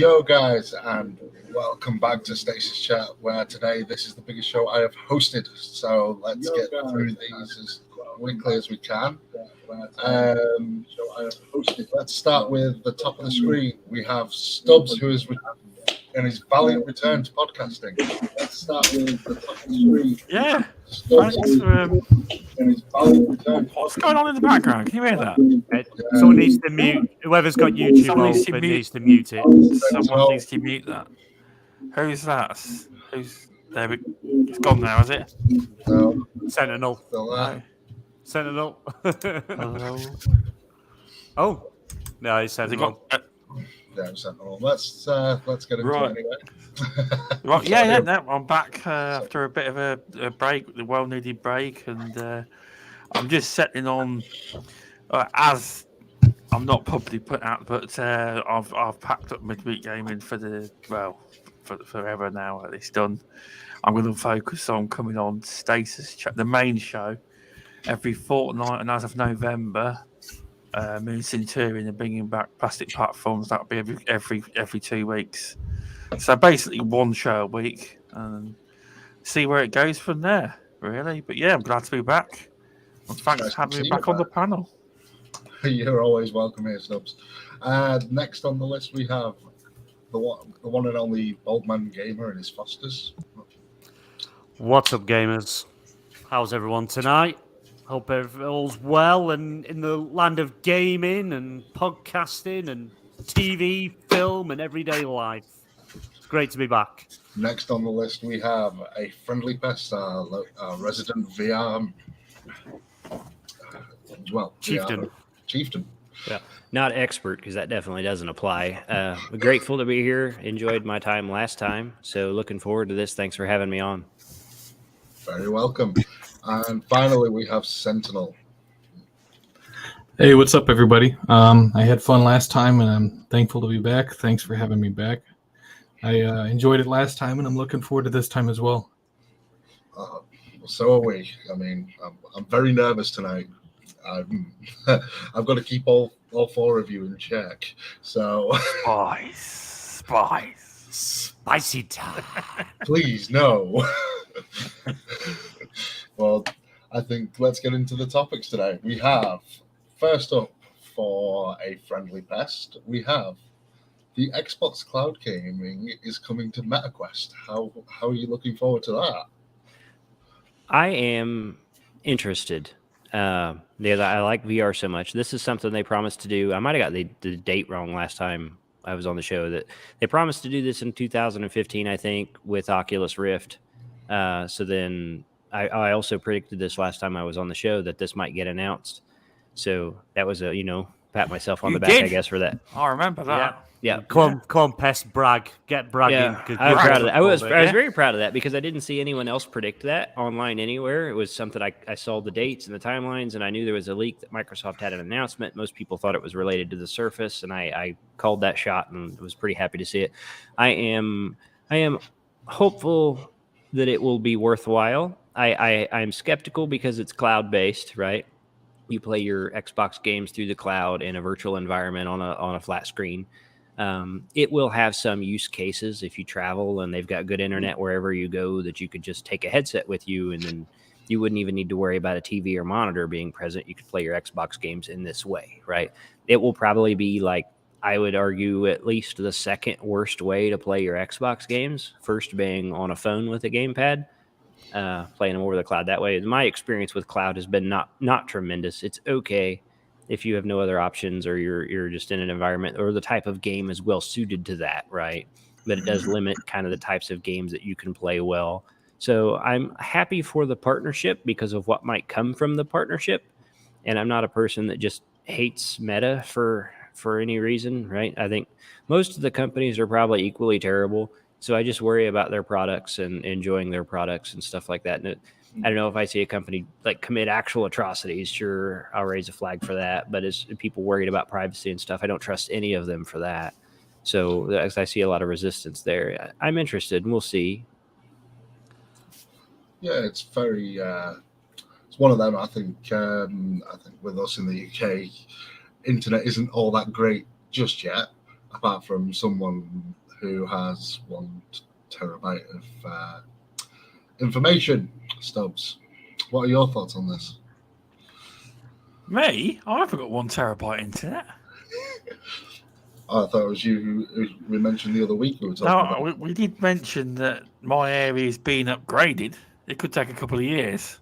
Yo guys, and welcome back to Stasis Chat, where today this is the biggest show I have hosted, so let's get through these as quickly as we can. Let's start with the top of the screen. We have Stubz, who is in his valiant return to podcasting. Let's start with the top of the screen. Yeah. Stubz, What's going on in the background? Can you hear that? Someone needs to mute. Whoever's got YouTube Someone needs to open mute- needs to mute it. Someone needs to mute that. Who's that? Who's there? It's gone now, is it? No, Sentinel. still there. Sentinel. Hello. Oh. No, it's Has it Sentinel. got? Yeah, Sentinel. Let's get into Right. it anyway. Right, yeah. No, I'm back after a bit of a break, the well-needed break, and I'm just settling on. As I'm not probably put out, but I've packed up midweek gaming for forever now. It's done. I'm going to focus on coming on Stasis, the main show, every fortnight, and as of November, Moon Centurion and bringing back plastic platforms. That'll be every 2 weeks. So basically, one show a week, and see where it goes from there. Really, but yeah, I'm glad to be back. And thanks Nice for having to me see back you on the panel. You're always welcome here, Stubz. Next on the list, we have the one and only Old Man Gamer and his Fosters. What's up, gamers? How's everyone tonight? Hope all's well and in the land of gaming and podcasting and TV, film, and everyday life. It's great to be back. Next on the list, we have a Friendly Pest, resident VR. Chieftain. Chieftain. Yeah, not expert because that definitely doesn't apply. Grateful to be here. Enjoyed my time last time, so looking forward to this. Thanks for having me on. Very welcome. And finally, we have Sentinel. Hey, what's up, everybody? I had fun last time, and I'm thankful to be back. Thanks for having me back. I enjoyed it last time, and I'm looking forward to this time as well. So are we. I mean, I'm very nervous tonight. I've got to keep all four of you in check. So, Spicy time. please, no. Well, I think let's get into the topics today. We have, first up, for a Friendly Pest, we have the Xbox Cloud Gaming is coming to MetaQuest. How are you looking forward to that? I am interested. I like VR so much. This is something they promised to do. I might have got the date wrong last time I was on the show. That they promised to do this in 2015, I think, with Oculus Rift. So then I also predicted this last time I was on the show that this might get announced. So that was pat myself on the back, I guess, for that. I remember that. Yeah. Come on, Pest, brag. Get bragging. Yeah, I'm proud of that. I was very proud of that because I didn't see anyone else predict that online anywhere. It was something I saw the dates and the timelines, and I knew there was a leak that Microsoft had an announcement. Most people thought it was related to the Surface, and I called that shot and was pretty happy to see it. I am hopeful that it will be worthwhile. I'm skeptical because it's cloud-based, right? You play your Xbox games through the cloud in a virtual environment on a flat screen. It will have some use cases if you travel and they've got good internet wherever you go that you could just take a headset with you and then you wouldn't even need to worry about a TV or monitor being present. You could play your Xbox games in this way, right? It will probably be like, I would argue, at least the second worst way to play your Xbox games. First being on a phone with a gamepad, playing them over the cloud that way. My experience with cloud has been not tremendous. It's okay if you have no other options or you're just in an environment or the type of game is well suited to that, right? But it does limit kind of the types of games that you can play well. So I'm happy for the partnership because of what might come from the partnership. And I'm not a person that just hates Meta for any reason, right? I think most of the companies are probably equally terrible. So I just worry about their products and enjoying their products and stuff like that. And I don't know if I see a company like commit actual atrocities, sure, I'll raise a flag for that. But as people worried about privacy and stuff, I don't trust any of them for that. So I see a lot of resistance there. I'm interested, and we'll see. Yeah, it's very. It's one of them. I think with us in the UK, internet isn't all that great just yet. apart from someone who has 1 terabyte of information. Stubz, what are your thoughts on this? Me? I haven't got 1 terabyte internet. Oh, I thought it was you who we mentioned the other week we were talking about. We did mention that my area is being upgraded. It could take a couple of years.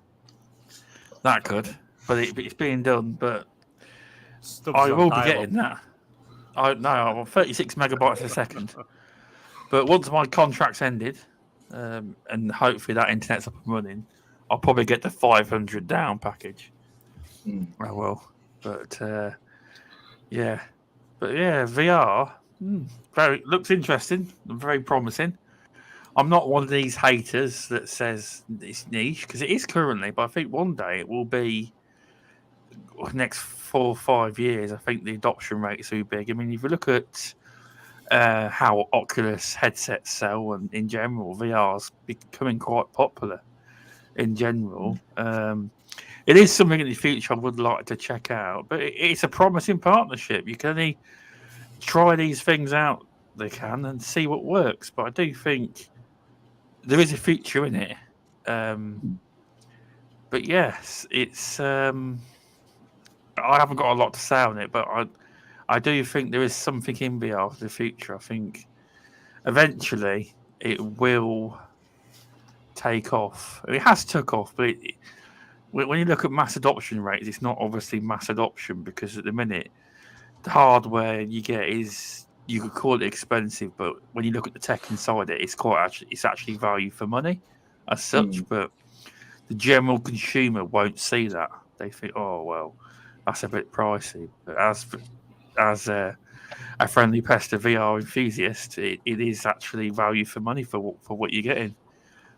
That could, but it's being done. But Stubz I on will be dial-up. getting that. I'm on 36 megabytes a second. But once my contract's ended, and hopefully that internet's up and running, I'll probably get the 500 down package. I will. But yeah. But yeah, VR looks interesting and very promising. I'm not one of these haters that says it's niche, because it is currently, but I think one day it will be, next 4 or 5 years, I think the adoption rate is so big. I mean, if you look at how Oculus headsets sell, and in general, VR's becoming quite popular in general. It is something in the future I would like to check out, but it's a promising partnership. You can only try these things out, they can, and see what works. But I do think there is a future in it. But yes, it's. I haven't got a lot to say on it, but I do think there is something in VR for the future. I think eventually it will take off. It has took off, but when you look at mass adoption rates, it's not obviously mass adoption, because at the minute the hardware you get is, you could call it expensive, but when you look at the tech inside it, it's actually value for money as such. But the general consumer won't see that. They think, oh well, that's a bit pricey. But as a Friendly Pest, a VR enthusiast, it is actually value for money for what you're getting.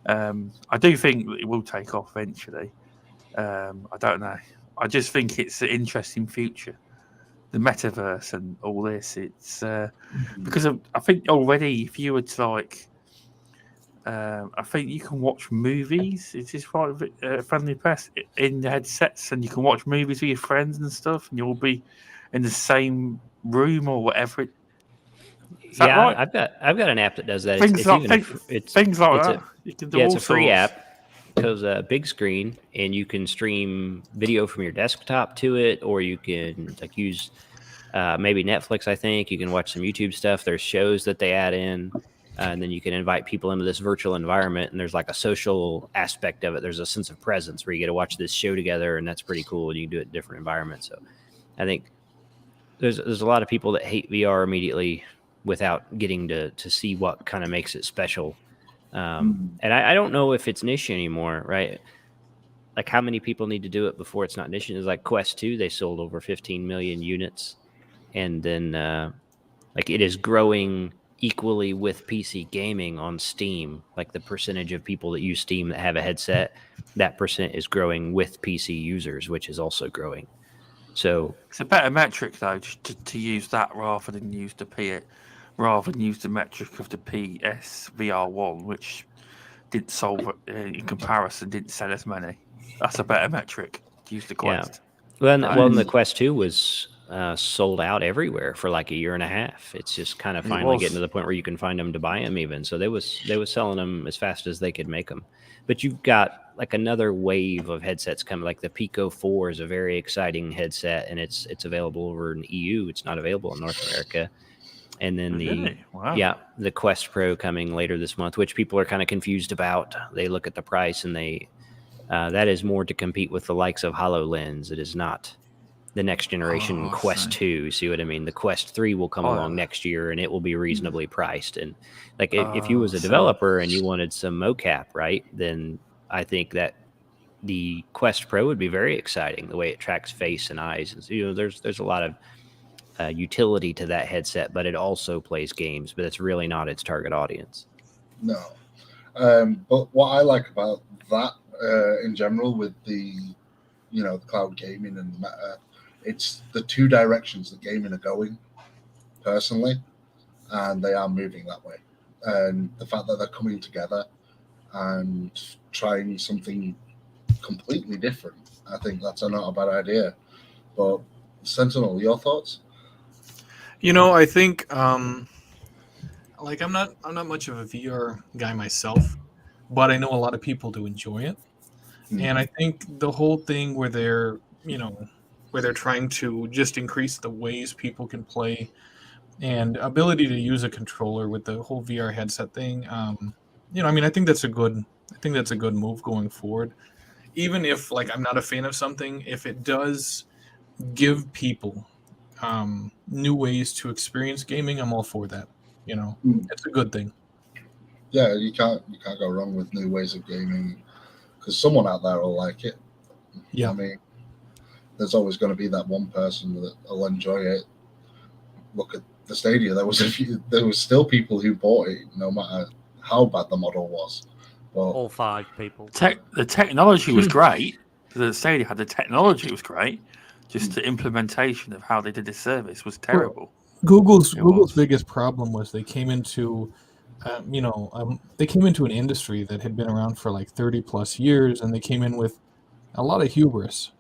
I do think it will take off eventually. I don't know. I just think it's an interesting future. The metaverse and all this. It's because I think already, if you were to like, I think you can watch movies. Is this right? Friendly Pest in the headsets, and you can watch movies with your friends and stuff, and you'll be in the same room or whatever. Is that right? I've got an app that does that. Things like that. You can do all it's a free sorts. app. It goes a big screen, and you can stream video from your desktop to it, or you can use maybe Netflix. I think you can watch some YouTube stuff. There's shows that they add in, and then you can invite people into this virtual environment. And there's like a social aspect of it. There's a sense of presence where you get to watch this show together, and that's pretty cool. And you can do it in different environments. So I think there's a lot of people that hate VR immediately without getting to see what kind of makes it special. And I don't know if it's niche anymore, right? Like, how many people need to do it before it's not niche? It's like Quest 2, they sold over 15 million units. And then it is growing equally with PC gaming on Steam. Like, the percentage of people that use Steam that have a headset, that percent is growing with PC users, which is also growing. So it's a better metric, though, to use that rather than use the metric of the PS VR1, which didn't solve it in comparison, didn't sell as many. That's a better metric to use the Quest. Yeah. Well, the Quest 2 was sold out everywhere for like a year and a half. It's just kind of finally getting to the point where you can find them to buy them even. So they was selling them as fast as they could make them. But you've got like another wave of headsets coming. Like the Pico 4 is a very exciting headset, and it's available over in EU. It's not available in North America. And then the Quest Pro coming later this month, which people are kind of confused about. They look at the price, and that is more to compete with the likes of HoloLens. It is not the next generation Quest 2. See what I mean? The Quest 3 will come along next year, and it will be reasonably priced. And like, if you was a developer and you wanted some mocap, right, then I think that the Quest Pro would be very exciting, the way it tracks face and eyes. And there's a lot of utility to that headset, but it also plays games, but it's really not its target audience. No. But what I like about that in general with the cloud gaming and meta, it's the two directions that gaming are going, personally, and they are moving that way. And the fact that they're coming together and trying something completely different, I think that's not a bad idea. But Sentinel, your thoughts? I think like I'm not much of a VR guy myself, but I know a lot of people do enjoy it. And I think the whole thing where they're trying to just increase the ways people can play and ability to use a controller with the whole VR headset thing. I think that's a good move going forward. Even if like I'm not a fan of something, if it does give people new ways to experience gaming, I'm all for that. It's a good thing. Yeah, you can't go wrong with new ways of gaming because someone out there will like it. Yeah. I mean, there's always going to be that one person that will enjoy it. Look at the Stadia. There was still people who bought it, no matter how bad the model was. But All 5 people. The technology was great. The Stadia had the technology was great. Just the implementation of how they did this service was terrible. Google's biggest problem was they came into an industry that had been around for like 30 plus years, and they came in with a lot of hubris.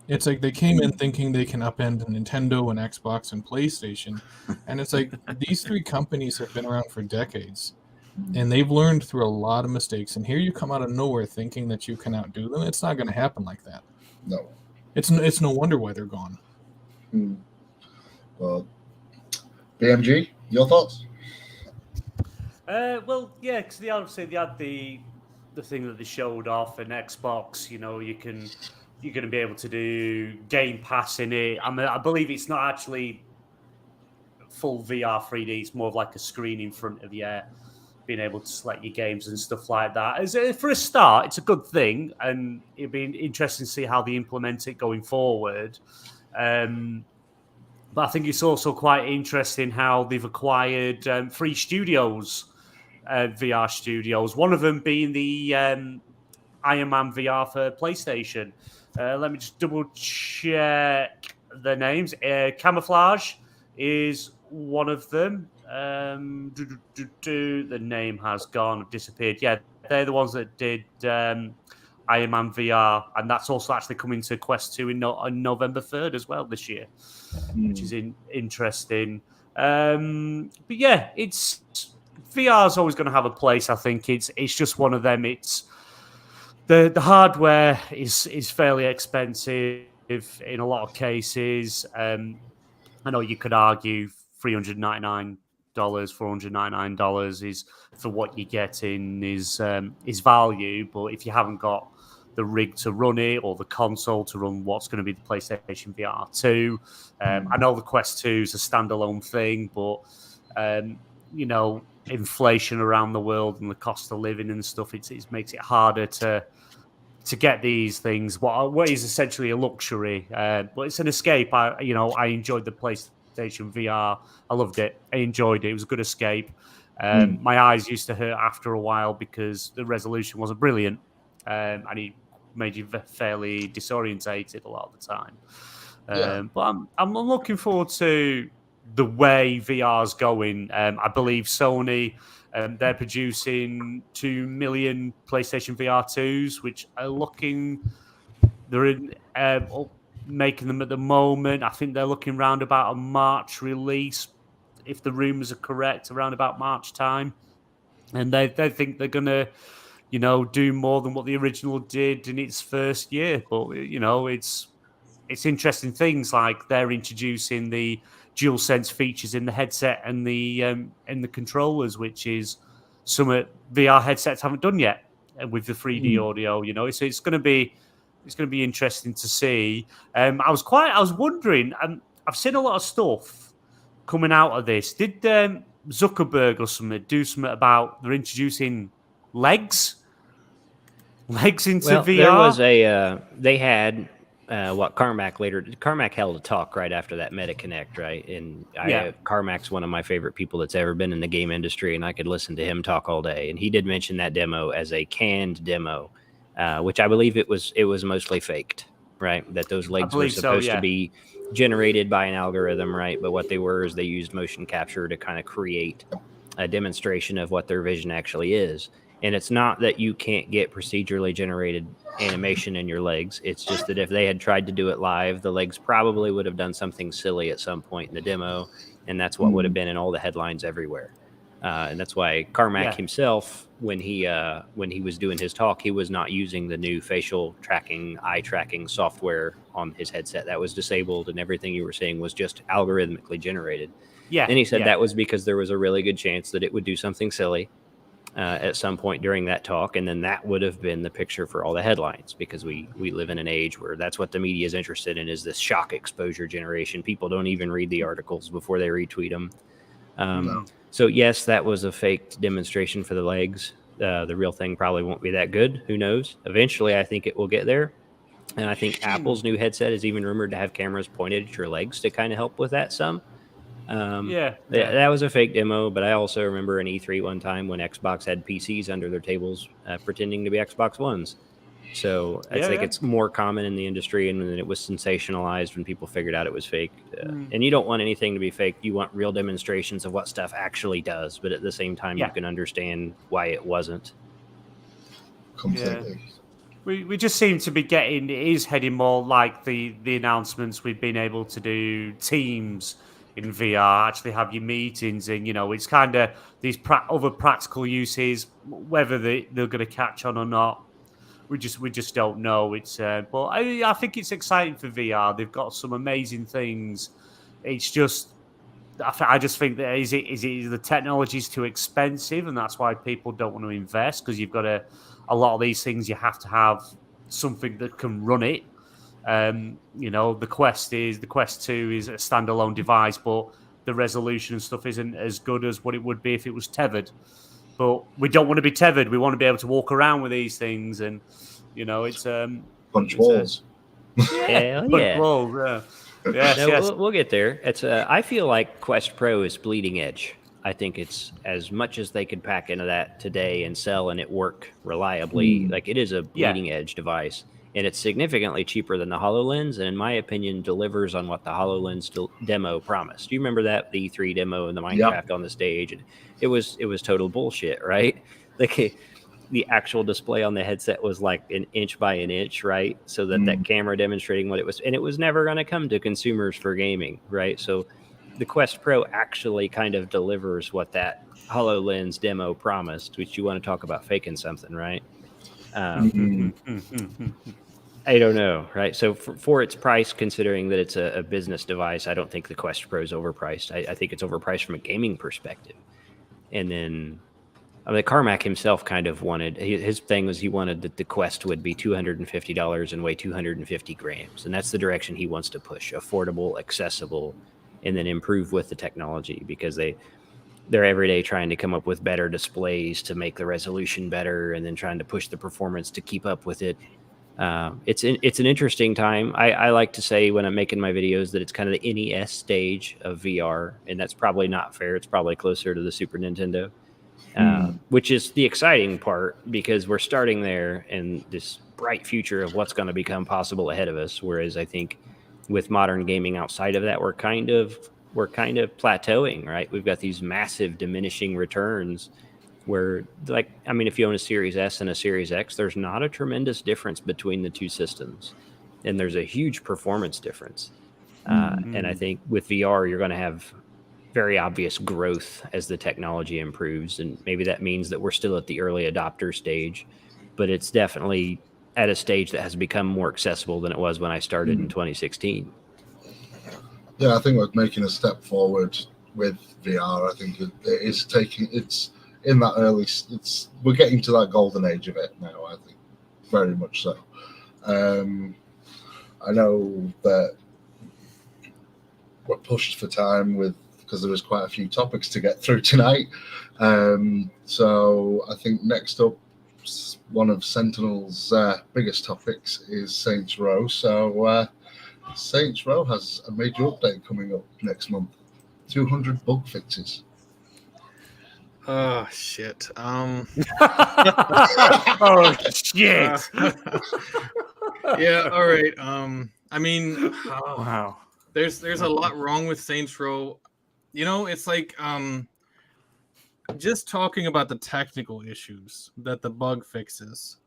It's like they came in thinking they can upend Nintendo and Xbox and PlayStation, and it's like these 3 companies have been around for decades, and they've learned through a lot of mistakes. And here you come out of nowhere thinking that you can outdo them. It's not going to happen like that. no. It's no wonder why they're gone. Well, BMG, your thoughts? Well, yeah, because they had the thing that they showed off in Xbox. You're going to be able to do Game Pass in it. I believe it's not actually full VR 3D. It's more of like a screen in front of you, being able to select your games and stuff like that. For a start, it's a good thing, and it'd be interesting to see how they implement it going forward. But I think it's also quite interesting how they've acquired 3 studios, VR studios, one of them being the Iron Man VR for PlayStation. Let me just double check the names. Camouflage is one of them. The name has disappeared. Yeah, they're the ones that did Iron Man VR, and that's also actually coming to Quest 2 on November 3rd as well this year, which is interesting. But yeah, VR is always going to have a place. I think it's just one of them. It's the hardware is fairly expensive in a lot of cases. I know you could argue $399, $499 is for what you're getting is value, but if you haven't got the rig to run it or the console to run what's going to be the PlayStation VR 2, I know the Quest 2 is a standalone thing, but inflation around the world and the cost of living and stuff, it makes it harder to get these things. What is essentially a luxury, but it's an escape. I enjoyed the PlayStation VR. I loved it. I enjoyed it. It was a good escape. My eyes used to hurt after a while because the resolution wasn't brilliant, and it made you fairly disorientated a lot of the time. But I'm looking forward to the way VR's going. I believe Sony, they're producing 2 million PlayStation VR 2s, which are making them at the moment. I think they're looking around about a March release, if the rumors are correct, around about March time. And they think they're going to, do more than what the original did in its first year. But, it's interesting things like they're introducing the DualSense features in the headset and the controllers, which is some VR headsets haven't done yet with the 3D audio. So it's going to be interesting to see. I was wondering. I've seen a lot of stuff coming out of this. Did Zuckerberg or something do something about they're introducing legs into VR? There was they had. Carmack held a talk right after that MetaConnect, right? And Carmack's one of my favorite people that's ever been in the game industry, and I could listen to him talk all day. And he did mention that demo as a canned demo, which I believe it was mostly faked, right? That those legs were supposed to be generated by an algorithm, right? But what they were is they used motion capture to kind of create a demonstration of what their vision actually is. And it's not that you can't get procedurally generated animation in your legs. It's just that if they had tried to do it live, the legs probably would have done something silly at some point in the demo, and that's what would have been in all the headlines everywhere. And that's why Carmack himself, when he was doing his talk, he was not using the new facial tracking, eye tracking software on his headset. That was disabled, and everything you were seeing was just algorithmically generated. Yeah. And he said that was because there was a really good chance that it would do something silly at some point during that talk, and then that would have been the picture for all the headlines, because we live in an age where that's what the media is interested in, is this shock exposure generation. People don't even read the articles before they retweet them. So yes, that was a faked demonstration for the legs. The real thing probably won't be that good. Who knows? Eventually, I think it will get there. And I think Apple's new headset is even rumored to have cameras pointed at your legs to kind of help with that some. That was a fake demo, but I also remember an E3 one time when Xbox had PCs under their tables pretending to be Xbox Ones. So I think it's more common in the industry, and then it was sensationalized when people figured out it was fake. And you don't want anything to be fake. You want real demonstrations of what stuff actually does, but at the same time, you can understand why it wasn't. Completely. We just seem to be getting, it is heading more like the announcements we've been able to do, Teams in VR, actually have your meetings, and it's kind of these other practical uses, whether they're going to catch on or not. We just don't know. It's but I think it's exciting for VR. They've got some amazing things. It's just I just think that is it the technology's too expensive, and that's why people don't want to invest, because you've got a lot of these things you have to have something that can run it. The Quest 2 is a standalone device, but the resolution and stuff isn't as good as what it would be if it was tethered. But we don't want to be tethered. We want to be able to walk around with these things, and it's punch walls. Hell yeah. Walls, yes. We'll get there. It's I feel like Quest Pro is bleeding edge. I think it's as much as they could pack into that today and sell and it work reliably. Like, it is a bleeding edge device, and it's significantly cheaper than the HoloLens, and in my opinion delivers on what the HoloLens demo promised. Do you remember that, the E3 demo and the Minecraft on the stage? And it was total bullshit, right? Like, the actual display on the headset was like an inch by an inch, right? So that camera demonstrating what it was, and it was never going to come to consumers for gaming, right? So the Quest Pro actually kind of delivers what that HoloLens demo promised, which you want to talk about faking something, right? I don't know, right? So for its price, considering that it's a business device, I don't think the Quest Pro is overpriced. I think it's overpriced from a gaming perspective. And then Carmack himself kind of wanted, his thing was he wanted that the Quest would be $250 and weigh 250 grams. And that's the direction he wants to push: affordable, accessible, and then improve with the technology, because they're every day trying to come up with better displays to make the resolution better, and then trying to push the performance to keep up with it. It's an interesting time. I like to say when I'm making my videos that it's kind of the NES stage of VR, and that's probably not fair. It's probably closer to the Super Nintendo, which is the exciting part, because we're starting there and this bright future of what's going to become possible ahead of us. Whereas I think with modern gaming outside of that, we're kind of plateauing, right? We've got these massive diminishing returns where, like, if you own a Series S and a Series X, there's not a tremendous difference between the two systems, and there's a huge performance difference. And I think with VR, you're going to have very obvious growth as the technology improves, and maybe that means that we're still at the early adopter stage, but it's definitely at a stage that has become more accessible than it was when I started in 2016. Yeah, I think we're making a step forward with VR. I think it's in that we're getting to that golden age of it now, I think, very much so. I know that we're pushed for time because there is quite a few topics to get through tonight. So I think next up, one of Sentinel's biggest topics is Saints Row. So Saints Row has a major update coming up next month. 200 bug fixes. Oh shit. Oh shit. Yeah, all right. Wow. There's a lot wrong with Saints Row. It's like just talking about the technical issues that the bug fixes.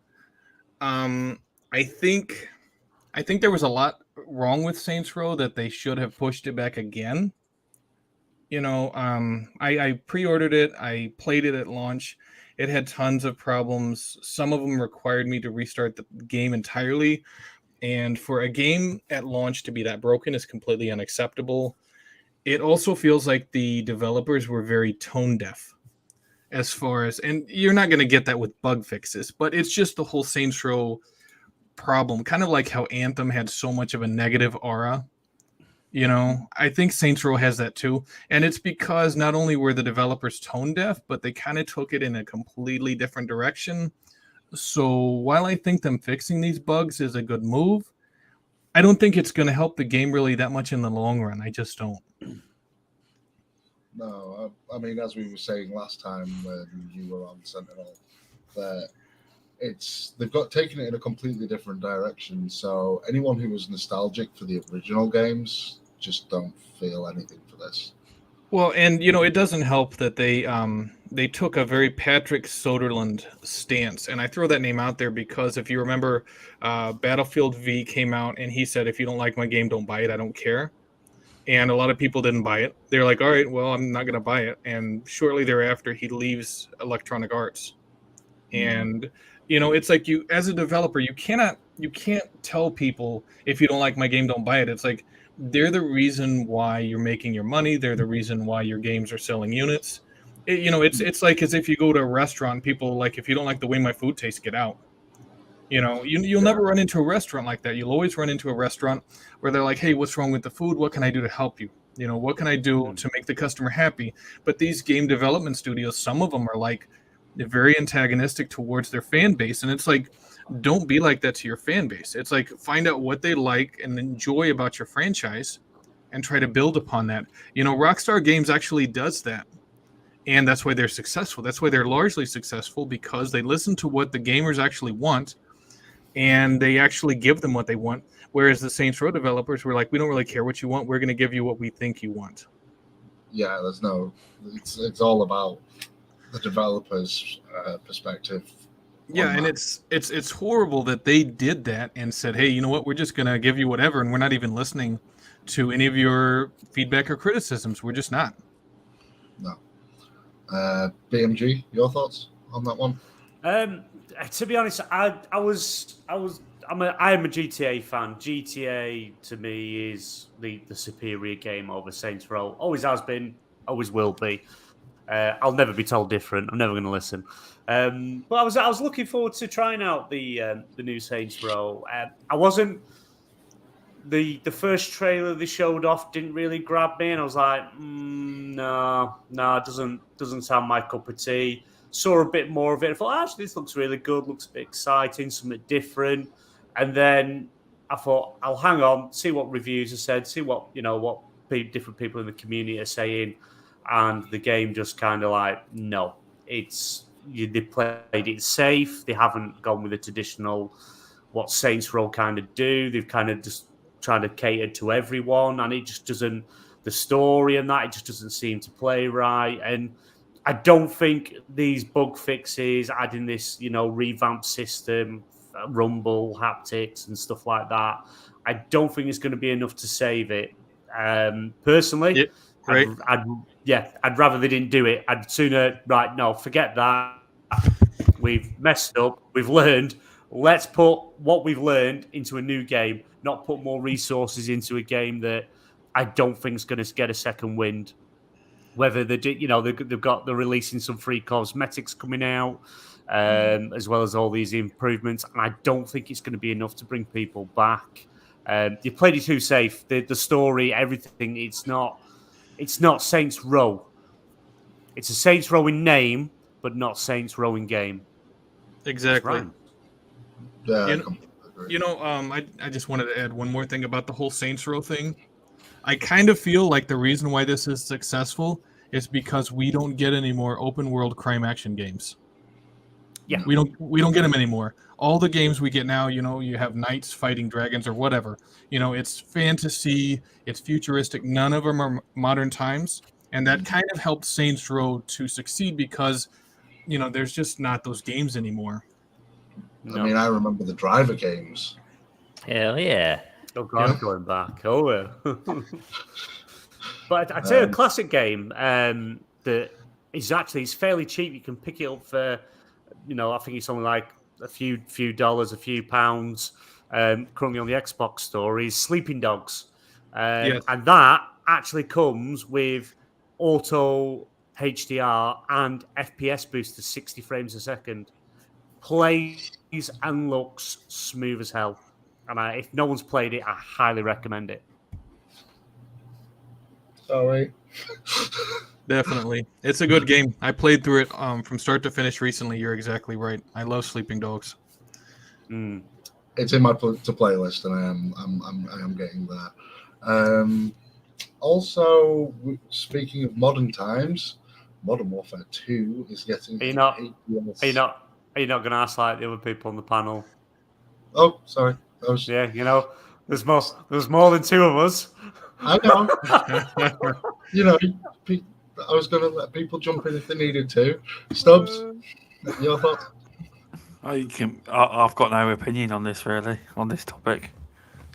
I think there was a lot wrong with Saints Row that they should have pushed it back again. I pre-ordered it. I played it at launch. It had tons of problems. Some of them required me to restart the game entirely. And for a game at launch to be that broken is completely unacceptable. It also feels like the developers were very tone deaf as far as, and you're not going to get that with bug fixes, but it's just the whole Saints Row problem, kind of like how Anthem had so much of a negative aura. I think Saints Row has that too. And it's because not only were the developers tone deaf, but they kind of took it in a completely different direction. So while I think them fixing these bugs is a good move, I don't think it's going to help the game really that much in the long run. I just don't. No, I mean, as we were saying last time when you were on Sentinel, that they've got taken it in a completely different direction. So anyone who was nostalgic for the original games just don't feel anything for this. Well, and it doesn't help that they took a very Patrick Soderlund stance, and I throw that name out there because if you remember, Battlefield V came out, and he said, "If you don't like my game, don't buy it. I don't care." And a lot of people didn't buy it. They're like, "All right, well, I'm not going to buy it." And shortly thereafter, he leaves Electronic Arts, and it's like you, as a developer, you can't tell people if you don't like my game, don't buy it. It's like they're the reason why you're making your money. They're the reason why your games are selling units. It's like as if you go to a restaurant, people are like, if you don't like the way my food tastes, get out. You'll never run into a restaurant like that. You'll always run into a restaurant where they're like, "Hey, what's wrong with the food? What can I do to help you? What can I do to make the customer happy?" But these game development studios, some of them are like, they're very antagonistic towards their fan base, and it's like, don't be like that to your fan base. It's like, find out what they like and enjoy about your franchise and try to build upon that. Rockstar Games actually does that, and that's why they're successful. That's why they're largely successful, because they listen to what the gamers actually want and they actually give them what they want. Whereas the Saints Row developers were like, "We don't really care what you want. We're going to give you what we think you want." Yeah, it's all about the developer's perspective. Yeah, and it's horrible that they did that and said, "Hey, you know what? We're just going to give you whatever, and we're not even listening to any of your feedback or criticisms. We're just not." No. BMG, your thoughts on that one? To be honest, I'm a GTA fan. GTA to me is the superior game over Saints Row. Always has been, always will be. I'll never be told different. I'm never going to listen. But I was looking forward to trying out the new Saints Row. I wasn't. The first trailer they showed off didn't really grab me, and I was like, no, it doesn't sound my cup of tea. Saw a bit more of it. I thought, actually, this looks really good. Looks a bit exciting, something different. And then I thought, I'll hang on, see what reviews are said, see what different people in the community are saying. And the game just kind of like, no, they played it safe. They haven't gone with the traditional what Saints Row kind of do. They've kind of just tried to cater to everyone, and it just doesn't. The story and that, it just doesn't seem to play right. And I don't think these bug fixes, adding this, revamped system, rumble, haptics, and stuff like that, I don't think it's going to be enough to save it. Personally, yeah, right. I'd rather they didn't do it. I'd sooner, forget that. We've messed up. We've learned. Let's put what we've learned into a new game, not put more resources into a game that I don't think is going to get a second wind. Whether they're releasing some free cosmetics coming out, as well as all these improvements, and I don't think it's going to be enough to bring people back. You played it too safe. The story, everything. It's not Saints Row. It's a Saints Row in name, but not Saints Row in game. Exactly. Yeah. I just wanted to add one more thing about the whole Saints Row thing. I kind of feel like the reason why this is successful is because we don't get any more open world crime action games. Yeah, we don't get them anymore. All the games we get now, you have knights fighting dragons or whatever. It's fantasy, it's futuristic. None of them are modern times, and that kind of helped Saints Row to succeed because, there's just not those games anymore. I mean, I remember the Driver games. Hell yeah. Oh God, going back. Oh, yeah. But I'd say a classic game that is actually it's fairly cheap. You can pick it up for, I think it's only like a few dollars, a few pounds. Currently on the Xbox store is Sleeping Dogs, Yes. and that actually comes with auto HDR and FPS boost to 60 frames a second. Plays and looks smooth as hell. And if no one's played it, I highly recommend it. Sorry. Definitely. It's a good game. I played through it from start to finish recently. You're exactly right. I love Sleeping Dogs. It's in my playlist, and I am getting there. Also, speaking of modern times, Modern Warfare 2 is getting. Are you not going to ask like the other people on the panel? Oh, sorry. Yeah, there's more than two of us. I know. I was going to let people jump in if they needed to. Stubz, your thoughts? I've got no opinion on this really, on this topic.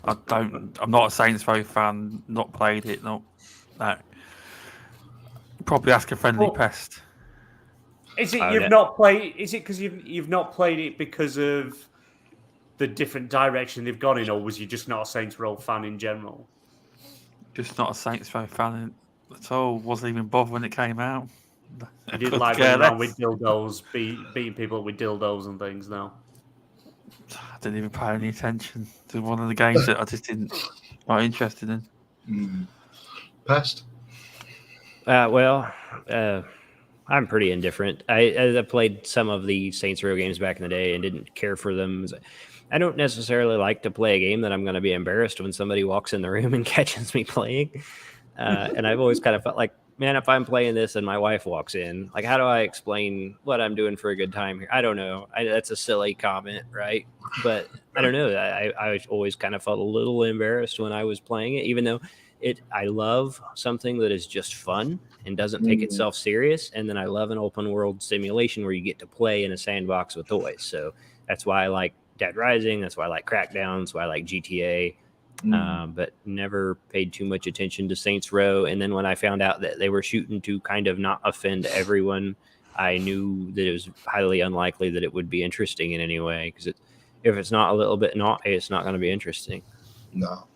I'm not a Saints Row fan. Not played it. No. Probably ask a Friendly Pest. Is it you've not played? Is it because you've not played it because of the different direction they've gone in, or was you just not a Saints Row fan in general? Just not a Saints Row fan at all. Wasn't even bothered when it came out. You didn't like running around with dildos, beating people with dildos and things. No, I didn't even pay any attention to one of the games that I just not interested in. Pest. I'm pretty indifferent. I played some of the Saints Row games back in the day and didn't care for them. I don't necessarily like to play a game that I'm going to be embarrassed when somebody walks in the room and catches me playing. And I've always kind of felt like, man, if I'm playing this and my wife walks in, like, how do I explain what I'm doing for a good time here? I don't know. That's a silly comment, right? But I don't know. I always kind of felt a little embarrassed when I was playing it, even though I love something that is just fun and doesn't take itself serious. And then I love an open world simulation where you get to play in a sandbox with toys. So that's why I like Dead Rising. That's why I like Crackdown. That's why I like GTA. But never paid too much attention to Saints Row. And then when I found out that they were shooting to kind of not offend everyone, I knew that it was highly unlikely that it would be interesting in any way. Because if it's not a little bit naughty, it's not going to be interesting. No,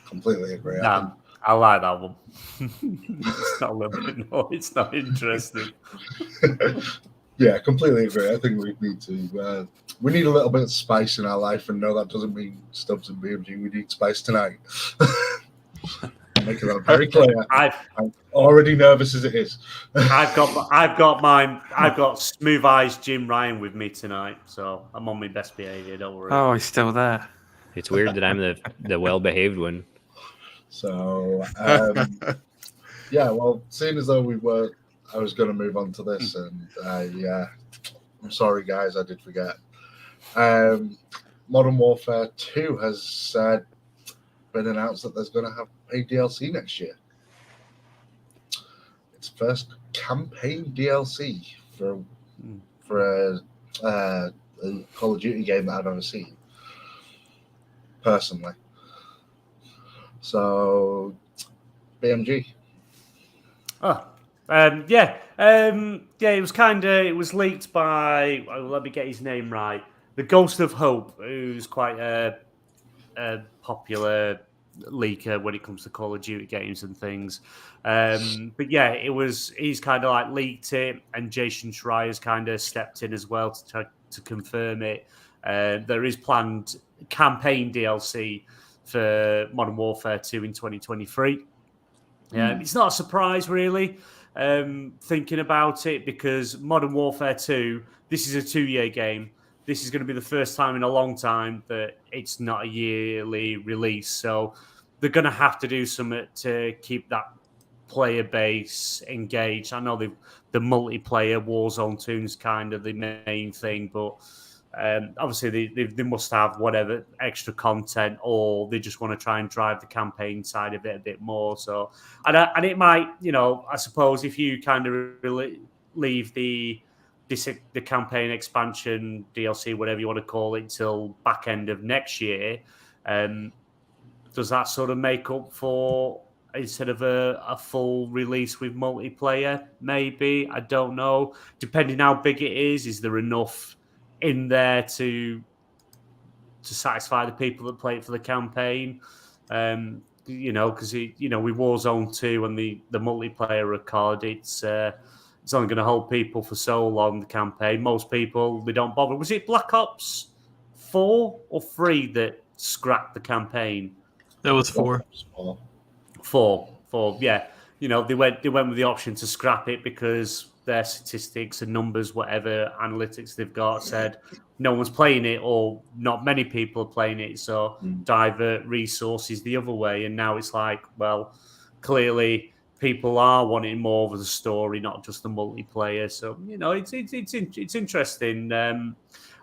completely agree. No, I like that one. It's not a little bit naughty. It's not interesting. Yeah, completely agree. I think we need a little bit of spice in our life, and no, that doesn't mean Stubz and BMG. We need spice tonight. Making that very clear. I'm already nervous as it is. I've got Smooth Eyes Jim Ryan with me tonight, so I'm on my best behaviour. Don't worry. Oh, he's still there. It's weird that I'm the well-behaved one. So, yeah. Well, seeing as though I was going to move on to this, and I'm sorry, guys, I did forget. Modern Warfare 2 has been announced that there's going to have a DLC next year. It's the first campaign DLC for a Call of Duty game that I've ever seen, personally. So, BMG. It was leaked by, let me get his name right, the Ghost of Hope, who's quite a popular leaker when it comes to Call of Duty games and things. But yeah, he's kind of like leaked it, and Jason Schreier's kind of stepped in as well to confirm it. There is planned campaign DLC for Modern Warfare 2 in 2023. It's not a surprise, really, thinking about it, because Modern Warfare 2, this is a 2-year game. This is going to be the first time in a long time that it's not a yearly release. So they're going to have to do something to keep that player base engaged. I know the multiplayer Warzone 2 is kind of the main thing, but obviously they must have whatever extra content, or they just want to try and drive the campaign side of it a bit more. So, and it might, I suppose if you kind of leave the the campaign expansion, DLC, whatever you want to call it, till back end of next year. Does that sort of make up for, instead of a full release with multiplayer? Maybe, I don't know. Depending how big it is there enough in there to satisfy the people that play it for the campaign? Because with Warzone 2 and the multiplayer record, it's only going to hold people for so long. The campaign, most people, they don't bother. Was it Black Ops 4 or 3 that scrapped the campaign? That was 4. 4, yeah. They went with the option to scrap it because their statistics and numbers, whatever analytics they've got, said no one's playing it or not many people are playing it, so divert resources the other way. And now it's like, well, clearly people are wanting more of the story, not just the multiplayer. So it's interesting.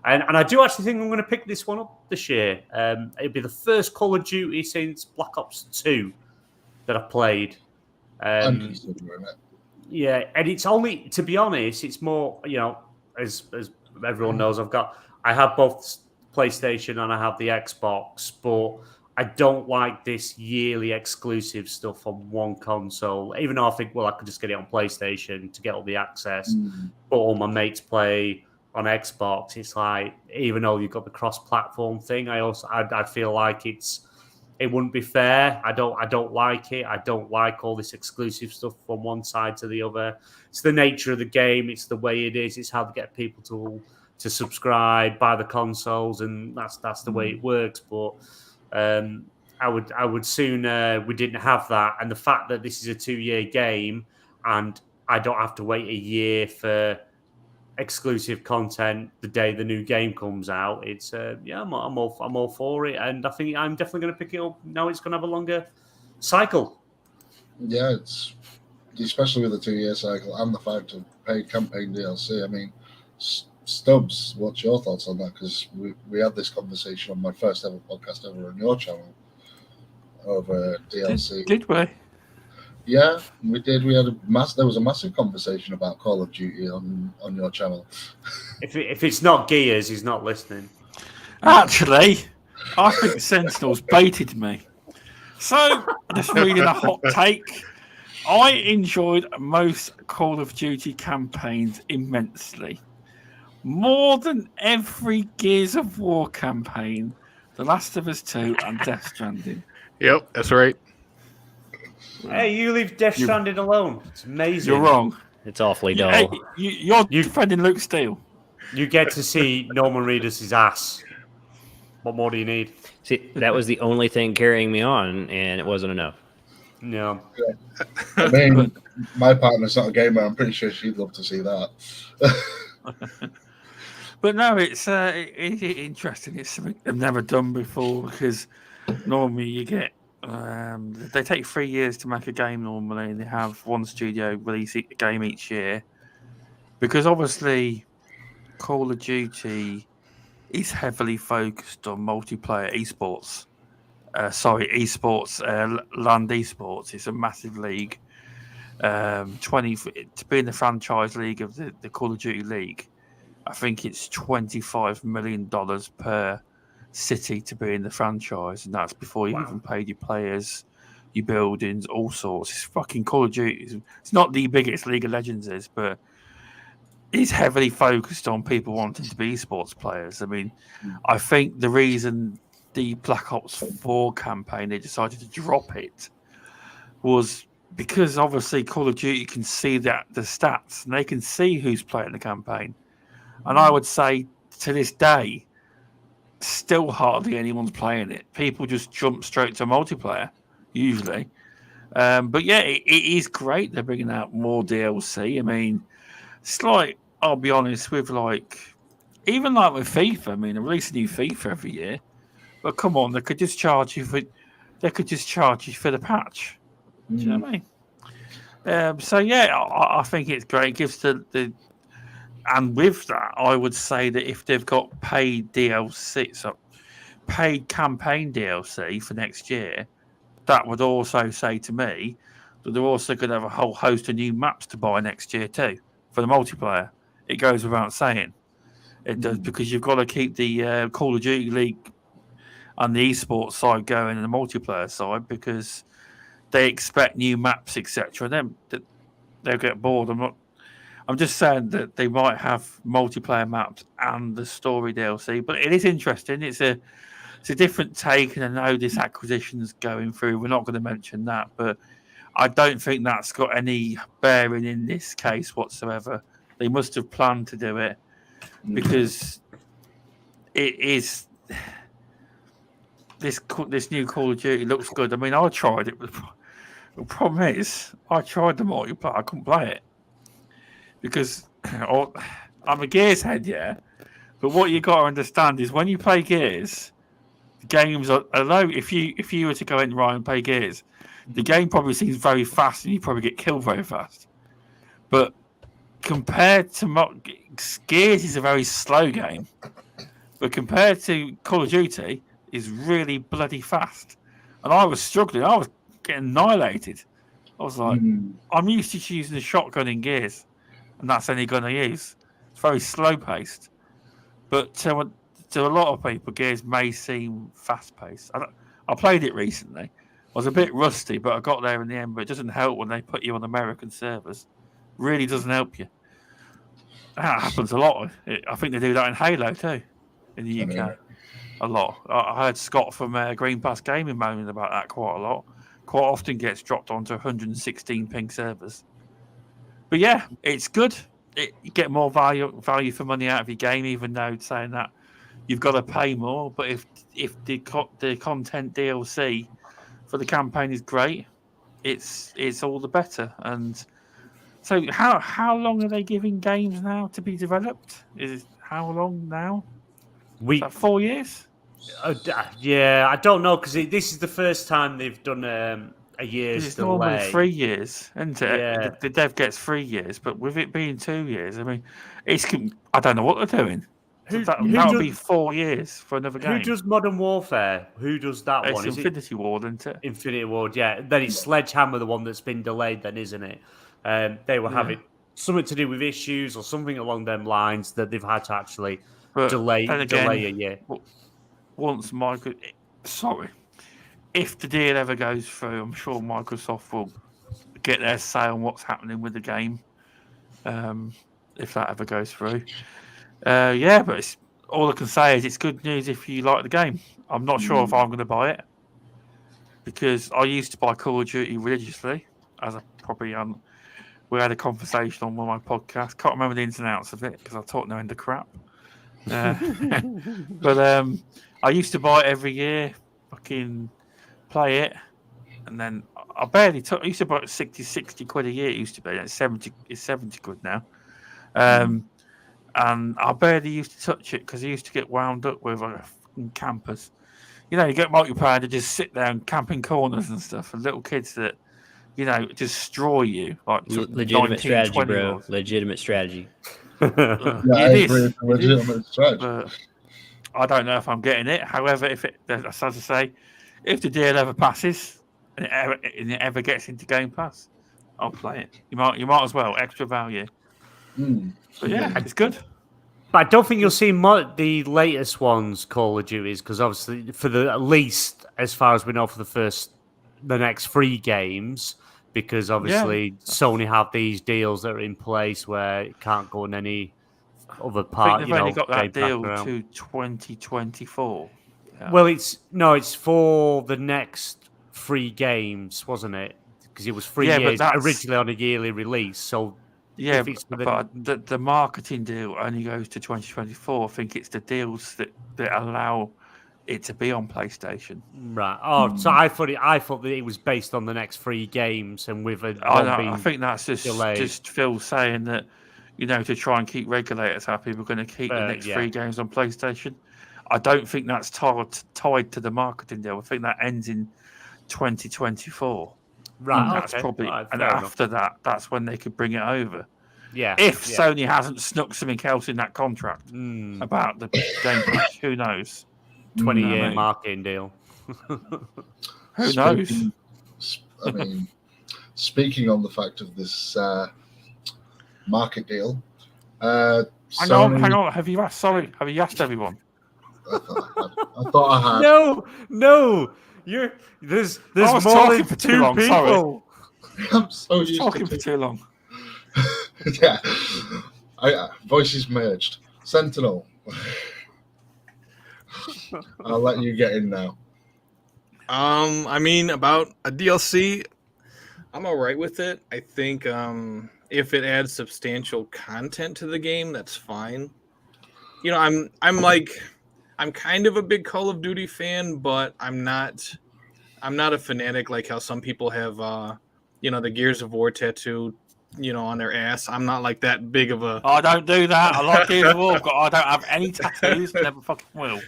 And I do actually think I'm going to pick this one up this year. It'll be the first Call of Duty since Black Ops 2 that I played. Yeah, and it's only, to be honest, it's more, as everyone knows, I have both PlayStation and I have the Xbox, but I don't like this yearly exclusive stuff on one console, even though I think, well, I could just get it on PlayStation to get all the access, but all my mates play on Xbox. It's like, even though you've got the cross-platform thing, I feel like it wouldn't be fair. I don't like it. I don't like all this exclusive stuff from one side to the other. It's the nature of the game. It's the way it is. It's how to get people to subscribe, buy the consoles, and that's the way it works. But I would sooner we didn't have that. And the fact that this is a 2-year game and I don't have to wait a year for exclusive content the day the new game comes out, it's I'm all for it, and I think I'm definitely going to pick it up. Now it's going to have a longer cycle. Yeah, it's especially with the 2-year cycle and the fact of paid campaign DLC. I mean, Stubz, what's your thoughts on that? Because we had this conversation on my first ever podcast ever on your channel over DLC. Did we? Yeah, we did. We had there was a massive conversation about Call of Duty on your channel. If it's not Gears, he's not listening. Actually, I think Sentinel's baited me. So, just reading a hot take. I enjoyed most Call of Duty campaigns immensely. More than every Gears of War campaign, The Last of Us 2 and Death Stranding. Yep, that's right. Hey, you leave Death Stranding alone. It's amazing. You're wrong. It's awfully dull. Hey, you're defending Luke Steele. You get to see Norman Reedus' ass. What more do you need? See, that was the only thing carrying me on, and it wasn't enough. No. Yeah. I mean, my partner's not a gamer. I'm pretty sure she'd love to see that. But no, it's interesting. It's something I've never done before, because normally you get they take 3 years to make a game normally, and they have one studio release a game each year, because obviously Call of Duty is heavily focused on multiplayer esports. Land esports. It's a massive league. 20 to be in the franchise league of the Call of Duty League. I think it's $25 million per city to be in the franchise, and that's before you even paid your players, your buildings, all sorts. It's fucking Call of Duty. It's not the biggest League of Legends is, but it's heavily focused on people wanting to be esports players. I mean, I think the reason the Black Ops 4 campaign, they decided to drop it, was because obviously Call of Duty can see the stats, and they can see who's playing the campaign. And I would say to this day, still hardly anyone's playing it. People just jump straight to multiplayer, usually. But yeah, it is great they're bringing out more DLC. I mean, it's like, I'll be honest, with even with FIFA, I mean, they release a new FIFA every year. But come on, they could just charge you for the patch. Do you know what I mean? So yeah, I think it's great. It gives and with that, I would say that if they've got paid DLC, so paid campaign DLC for next year, that would also say to me that they're also going to have a whole host of new maps to buy next year too for the multiplayer. It goes without saying. It does, because you've got to keep the Call of Duty League and the esports side going and the multiplayer side, because they expect new maps, etc. Then they'll get bored. I'm just saying that they might have multiplayer maps and the story DLC, but it is interesting. It's a different take, and I know this acquisition's going through. We're not going to mention that, but I don't think that's got any bearing in this case whatsoever. They must have planned to do it, because it is this new Call of Duty looks good. I mean, I tried it. The problem is, I tried the multiplayer. I couldn't play it because I'm a Gears head, yeah. But what you got to understand is when you play Gears, the games are although if you were to go in right and play Gears, the game probably seems very fast and you probably get killed very fast. But compared to Gears is a very slow game, but compared to Call of Duty, is really bloody fast. And I was struggling. I was getting annihilated. I was like, I'm used to using a shotgun in Gears, and that's any gun I use. It's very slow paced, but to a lot of people, Gears may seem fast paced. I played it recently. I was a bit rusty, but I got there in the end. But it doesn't help when they put you on American servers. Really doesn't help you. That happens a lot. I think they do that in Halo too, in the UK. A lot. I heard Scott from Green Pass Gaming moaning about that quite a lot. Quite often gets dropped onto 116 ping servers. But yeah, it's good. You get more value for money out of your game, even though saying that you've got to pay more. But if the content DLC for the campaign is great, it's all the better. And so how long are they giving games now to be developed? How long now? Is that 4 years? Yeah, I don't know, because this is the first time they've done a year's it's delay. Normally 3 years, isn't it? Yeah. The dev gets 3 years, but with it being 2 years, I mean, I don't know what they're doing. That would be 4 years for another game. Who does Modern Warfare? Who does that It's one? Is Infinity Ward, isn't it? Infinity Ward, yeah. Then it's Sledgehammer, the one that's been delayed, then, isn't it? They were having something to do with issues or something along them lines that they've had to actually delay a year. If the deal ever goes through, I'm sure Microsoft will get their say on what's happening with the game. If that ever goes through. But all I can say is it's good news if you like the game. I'm not sure if I'm going to buy it, because I used to buy Call of Duty religiously, as I probably we had a conversation on one of my podcasts. Can't remember the ins and outs of it because I talk no end of crap. But I used to buy it every year, fucking play it, and then I barely took. I used to buy it 60 quid a year. It used to be. It's 70 quid now. And I barely used to touch it because I used to get wound up with campers. You know, you get multiplayer to just sit there and camp in corners and stuff, and little kids that, you know, destroy you. Like legitimate strategy, bro. Legitimate strategy. It is legitimate strategy. But I don't know if I'm getting it. However, as I say, if the deal ever passes and it ever gets into Game Pass, I'll play it. You might as well, extra value. But yeah, it's good. But I don't think you'll see the latest ones, Call of Duties, because obviously at least as far as we know, for the next 3 games, because obviously Sony have these deals that are in place where it can't go in any other part. I think they've only got that deal to 2024. Yeah. Well, it's for the next 3 games, wasn't it? Because it was 3 years originally on a yearly release. So yeah, but the marketing deal only goes to 2024. I think it's the deals that allow it to be on PlayStation. Right. Oh, so I thought that it was based on the next 3 games, and with I think that's delayed. Just Phil saying that, you know, to try and keep regulators happy, we're going to keep the next 3 games on PlayStation. I don't think that's tied to the marketing deal. I think that ends in 2024. Right. And that's probably after that, that's when they could bring it over. Yeah. If Sony hasn't snuck something else in that contract about the Game Pass, who knows? 20-year marketing deal. Who knows? I mean, speaking on the fact of this market deal, Sony, hang on. Have you asked? Sorry, have you asked everyone? I thought I had. No. There's I was more talking than for too two long, sorry. people. I'm so I was used talking to for too long. yeah. Voices merged. Sentinel. I'll let you get in now. I mean, about a DLC, I'm all right with it. I think if it adds substantial content to the game, that's fine. You know, I'm kind of a big Call of Duty fan, but I'm not a fanatic like how some people have the Gears of War tattoo, on their ass. I'm not like that big of a I don't do that. I like Gears of War, but I don't have any tattoos. Never fucking will.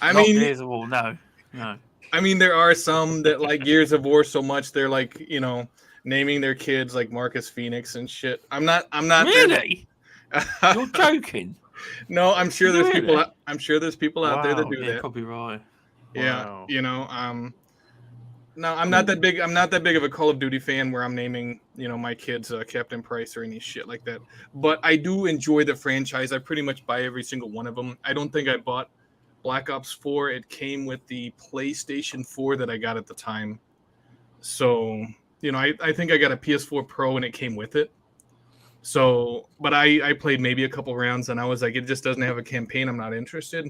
I Not mean, Gears of War. No. I mean, there are some that like Gears of War so much they're like, naming their kids like Marcus Phoenix and shit. I'm not Really? You're joking. No, I'm sure there's Really? people. I'm sure there's people out there that Wow, do yeah, that. you're probably right. Yeah, Wow. No, I'm not that big. I'm not that big of a Call of Duty fan where I'm naming, my kids Captain Price or any shit like that. But I do enjoy the franchise. I pretty much buy every single one of them. I don't think I bought Black Ops 4. It came with the PlayStation 4 that I got at the time. So, I think I got a PS4 Pro and it came with it. So, but I played maybe a couple rounds and I was like, it just doesn't have a campaign. I'm not interested.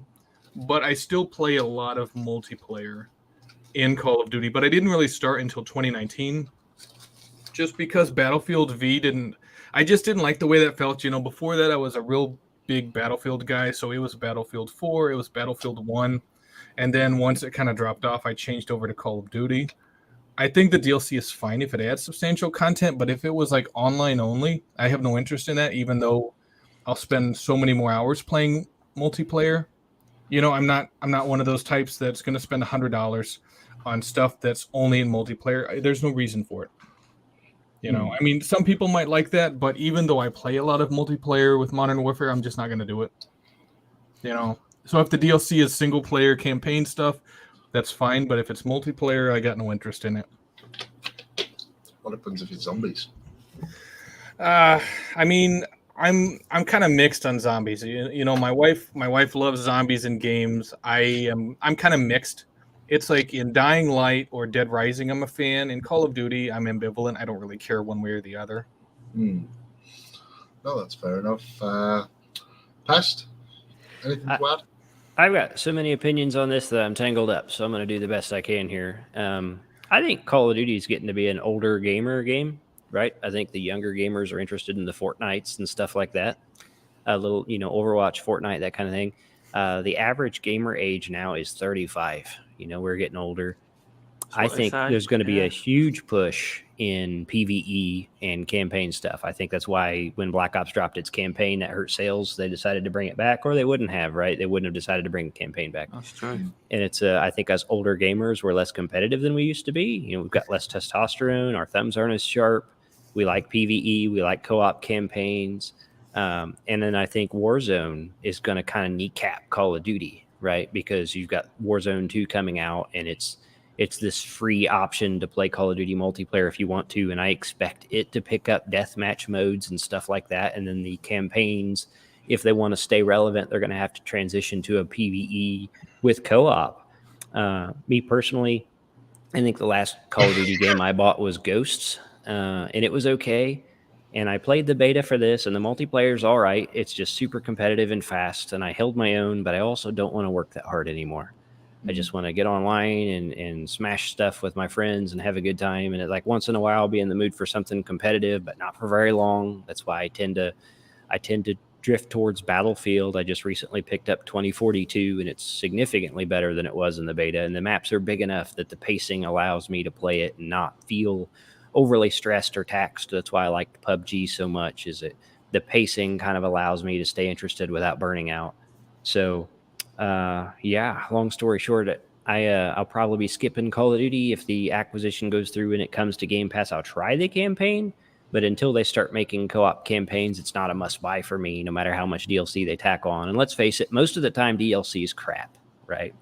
But I still play a lot of multiplayer in Call of Duty. But I didn't really start until 2019 just because Battlefield V I just didn't like the way that felt. Before that, I was a real big Battlefield guy. So it was Battlefield 4, it was Battlefield 1. And then once it kind of dropped off, I changed over to Call of Duty. I think the DLC is fine if it adds substantial content, but if it was like online only, I have no interest in that, even though I'll spend so many more hours playing multiplayer. I'm not one of those types that's going to spend $100 on stuff that's only in multiplayer. There's no reason for it. I mean, some people might like that, but even though I play a lot of multiplayer with Modern Warfare, I'm just not going to do it. So if the DLC is single player campaign stuff, that's fine, but if it's multiplayer, I got no interest in it. What happens if it's zombies? I mean, I'm kind of mixed on zombies. My wife loves zombies in games. I'm kind of mixed. It's like in Dying Light or Dead Rising, I'm a fan. In Call of Duty, I'm ambivalent. I don't really care one way or the other. No, that's fair enough. Pest? Anything to add? I've got so many opinions on this that I'm tangled up, so I'm going to do the best I can here. I think Call of Duty is getting to be an older gamer game, right? I think the younger gamers are interested in the Fortnites and stuff like that. A little, Overwatch, Fortnite, that kind of thing. The average gamer age now is 35. We're getting older. I think there's going to be a huge push in PvE and campaign stuff. I think that's why when Black Ops dropped its campaign that hurt sales, they decided to bring it back, or they wouldn't have, right? They wouldn't have decided to bring the campaign back. That's true. And it's, I think us older gamers, we're less competitive than we used to be. We've got less testosterone. Our thumbs aren't as sharp. We like PvE. We like co-op campaigns. And then I think Warzone is going to kind of kneecap Call of Duty, right? Because you've got Warzone 2 coming out, and it's this free option to play Call of Duty multiplayer if you want to, and I expect it to pick up deathmatch modes and stuff like that. And then the campaigns, if they want to stay relevant, they're going to have to transition to a PvE with co-op. Me personally, I think the last Call of Duty game I bought was Ghosts, and it was okay. And I played the beta for this, and the multiplayer's all right. It's just super competitive and fast, and I held my own, but I also don't want to work that hard anymore. I just want to get online and smash stuff with my friends and have a good time. And like once in a while, I'll be in the mood for something competitive, but not for very long. That's why I tend to drift towards Battlefield. I just recently picked up 2042, and it's significantly better than it was in the beta. And the maps are big enough that the pacing allows me to play it and not feel overly stressed or taxed. That's why I like PUBG so much. Is it the pacing kind of allows me to stay interested without burning out. So. Long story short, I'll probably be skipping Call of Duty. If the acquisition goes through and it comes to Game Pass, I'll try the campaign, but until they start making co-op campaigns, it's not a must-buy for me, no matter how much DLC they tack on. And let's face it, most of the time DLC is crap, right?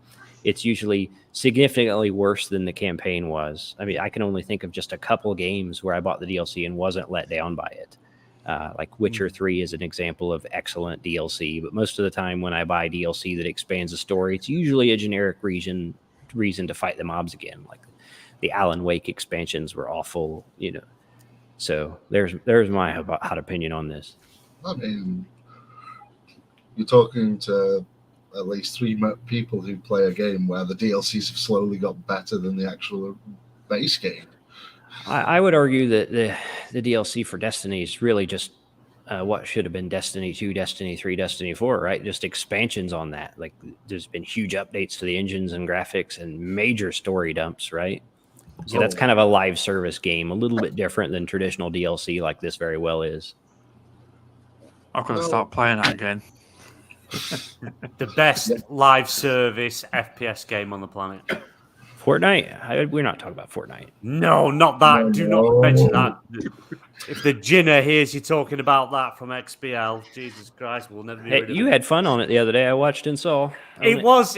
It's usually significantly worse than the campaign was. I mean, I can only think of just a couple games where I bought the DLC and wasn't let down by it. Like Witcher 3 is an example of excellent DLC, but most of the time when I buy DLC that expands the story, it's usually a generic reason to fight the mobs again. Like the Alan Wake expansions were awful, So there's my hot opinion on this. I mean, you're talking to at least 3 people who play a game where the DLCs have slowly got better than the actual base game. I would argue that the DLC for Destiny is really just what should have been Destiny 2, Destiny 3, Destiny 4, right? Just expansions on that. Like there's been huge updates to the engines and graphics and major story dumps, right? So that's kind of a live service game, a little bit different than traditional DLC like this very well is. I'm going to start playing that again. The best live service FPS game on the planet. Fortnite? We're not talking about Fortnite. No, not that. Do not mention that. If the Jinner hears you talking about that from XBL, Jesus Christ, we'll never be rid of you had fun on it the other day. I watched and saw. It was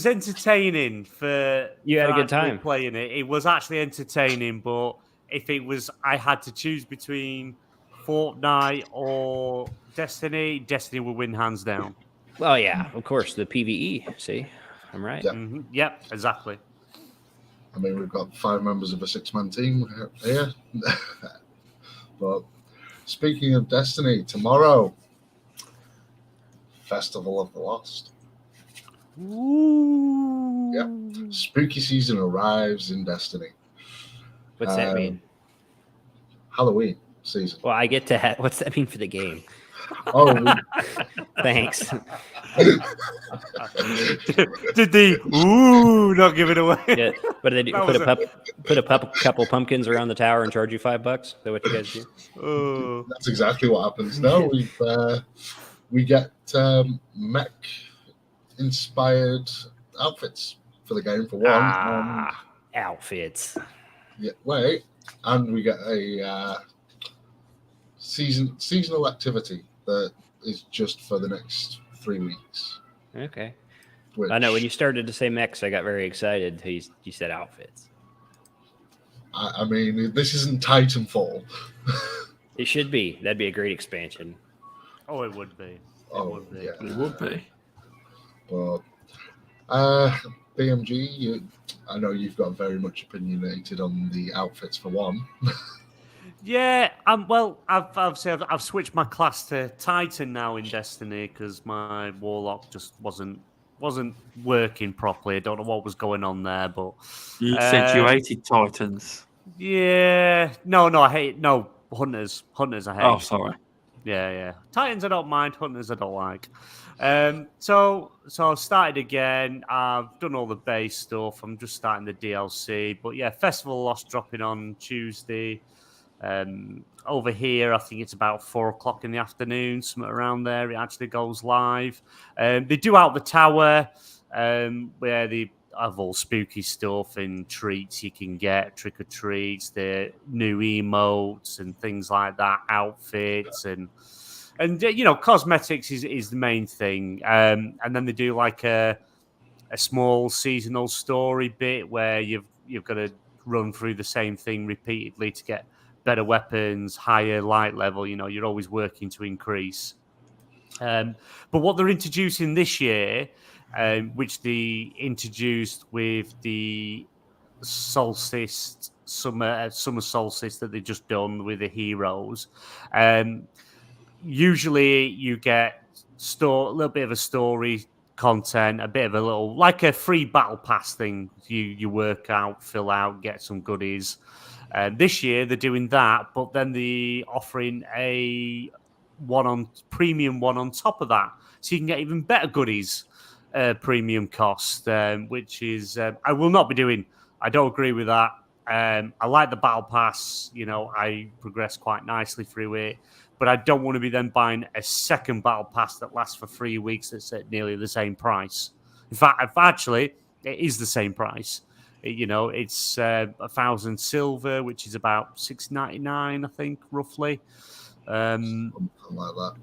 entertaining for you had a good time playing it. It was actually entertaining, but if it was, I had to choose between Fortnite or Destiny would win hands down. Well, yeah, of course, the PvE. See, I'm right. Yeah. Mm-hmm. Yep, exactly. I mean, we've got 5 members of a 6-man team here. But speaking of Destiny, tomorrow, Festival of the Lost. Ooh. Yeah, spooky season arrives in Destiny. What's that mean? Halloween season. Well, I get to. What's that mean for the game? Oh, Thanks. Did the not give it away? Yeah, but they do put a couple pumpkins around the tower and charge you $5? Is that what you guys do? Oh. That's exactly what happens. No, we get mech inspired outfits for the game for one. Outfits. Yeah, wait, and we get a seasonal activity that is just for the next 3 weeks. Okay. Which, I know when you started to say mechs, I got very excited. You said outfits. I mean, this isn't Titanfall. It should be. That'd be a great expansion. Oh, it would be. Yeah. It would be. But BMG, I know you've got very much opinionated on the outfits for one. Yeah, well, I've switched my class to Titan now in Destiny because my Warlock just wasn't working properly. I don't know what was going on there, but you said you hated Titans. Yeah, no, I hate Hunters. I hate. Oh, sorry. Yeah. Titans I don't mind. Hunters I don't like. So I've started again. I've done all the base stuff. I'm just starting the DLC. But yeah, Festival of Lost dropping on Tuesday. Over here, I think it's about 4:00 in the afternoon, something around there. It actually goes live. They do out the tower, where they have all spooky stuff and treats you can get, trick or treats, the new emotes and things like that, outfits and cosmetics is the main thing. And then they do like a small seasonal story bit where you've got to run through the same thing repeatedly to get better weapons, higher light level. You're always working to increase. But what they're introducing this year, which they introduced with the solstice, summer solstice that they've just done with the heroes, usually you get a little bit of a story content, a bit of a little, like a free battle pass thing. You work out, fill out, get some goodies. This year they're doing that, but then they're offering a premium one on top of that, so you can get even better goodies, premium cost, which is I will not be doing. I don't agree with that. I like the battle pass. I progress quite nicely through it, but I don't want to be then buying a second battle pass that lasts for 3 weeks that's at nearly the same price. In fact, actually, it is the same price. It's 1,000 silver, which is about $6.99, I think, roughly. Something like that.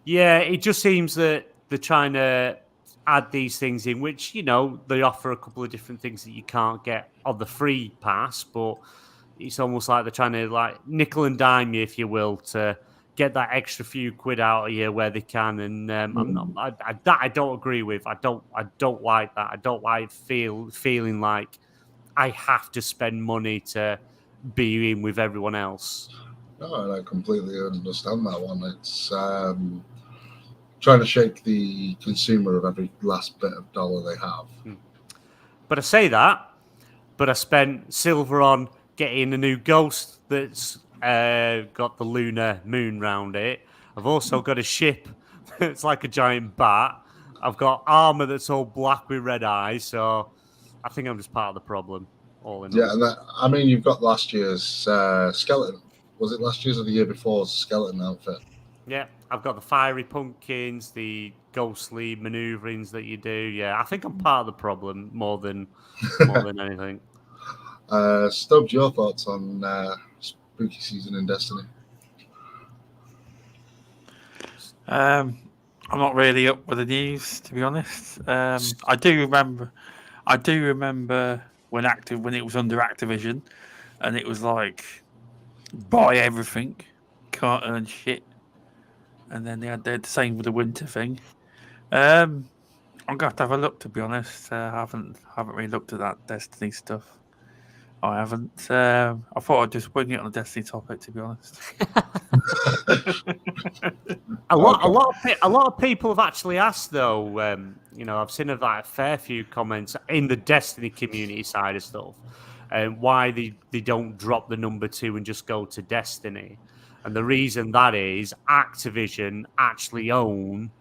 Yeah, it just seems that they're trying to add these things in, which, they offer a couple of different things that you can't get on the free pass, but it's almost like they're trying to, like, nickel and dime you, if you will, to get that extra few quid out of you where they can, and I don't agree with. I don't like that. I don't like feeling like I have to spend money to be in with everyone else. No, and I completely understand that one. It's trying to shake the consumer of every last bit of dollar they have. But I say that, but I spent silver on getting a new Ghost that's got the lunar moon round it. I've also got a ship that's like a giant bat. I've got armor that's all black with red eyes, so I think I'm just part of the problem. All in all. Yeah, and that, I mean, you've got last year's skeleton. Was it last year's or the year before's skeleton outfit? Yeah, I've got the fiery pumpkins, the ghostly maneuverings that you do. Yeah, I think I'm part of the problem more than anything. Stubz, your thoughts on spooky season in Destiny? I'm not really up with the news, to be honest. I do remember when it was under Activision, and it was like buy everything, can't earn shit, and then they had the same with the winter thing. I'm gonna have to have a look, to be honest. I haven't really looked at that Destiny stuff. I haven't. I thought I'd just wing it on the Destiny topic, to be honest. A lot of people have actually asked, though. I've seen a fair few comments in the Destiny community side of stuff, why they don't drop the number 2 and just go to Destiny, and the reason that is Activision actually own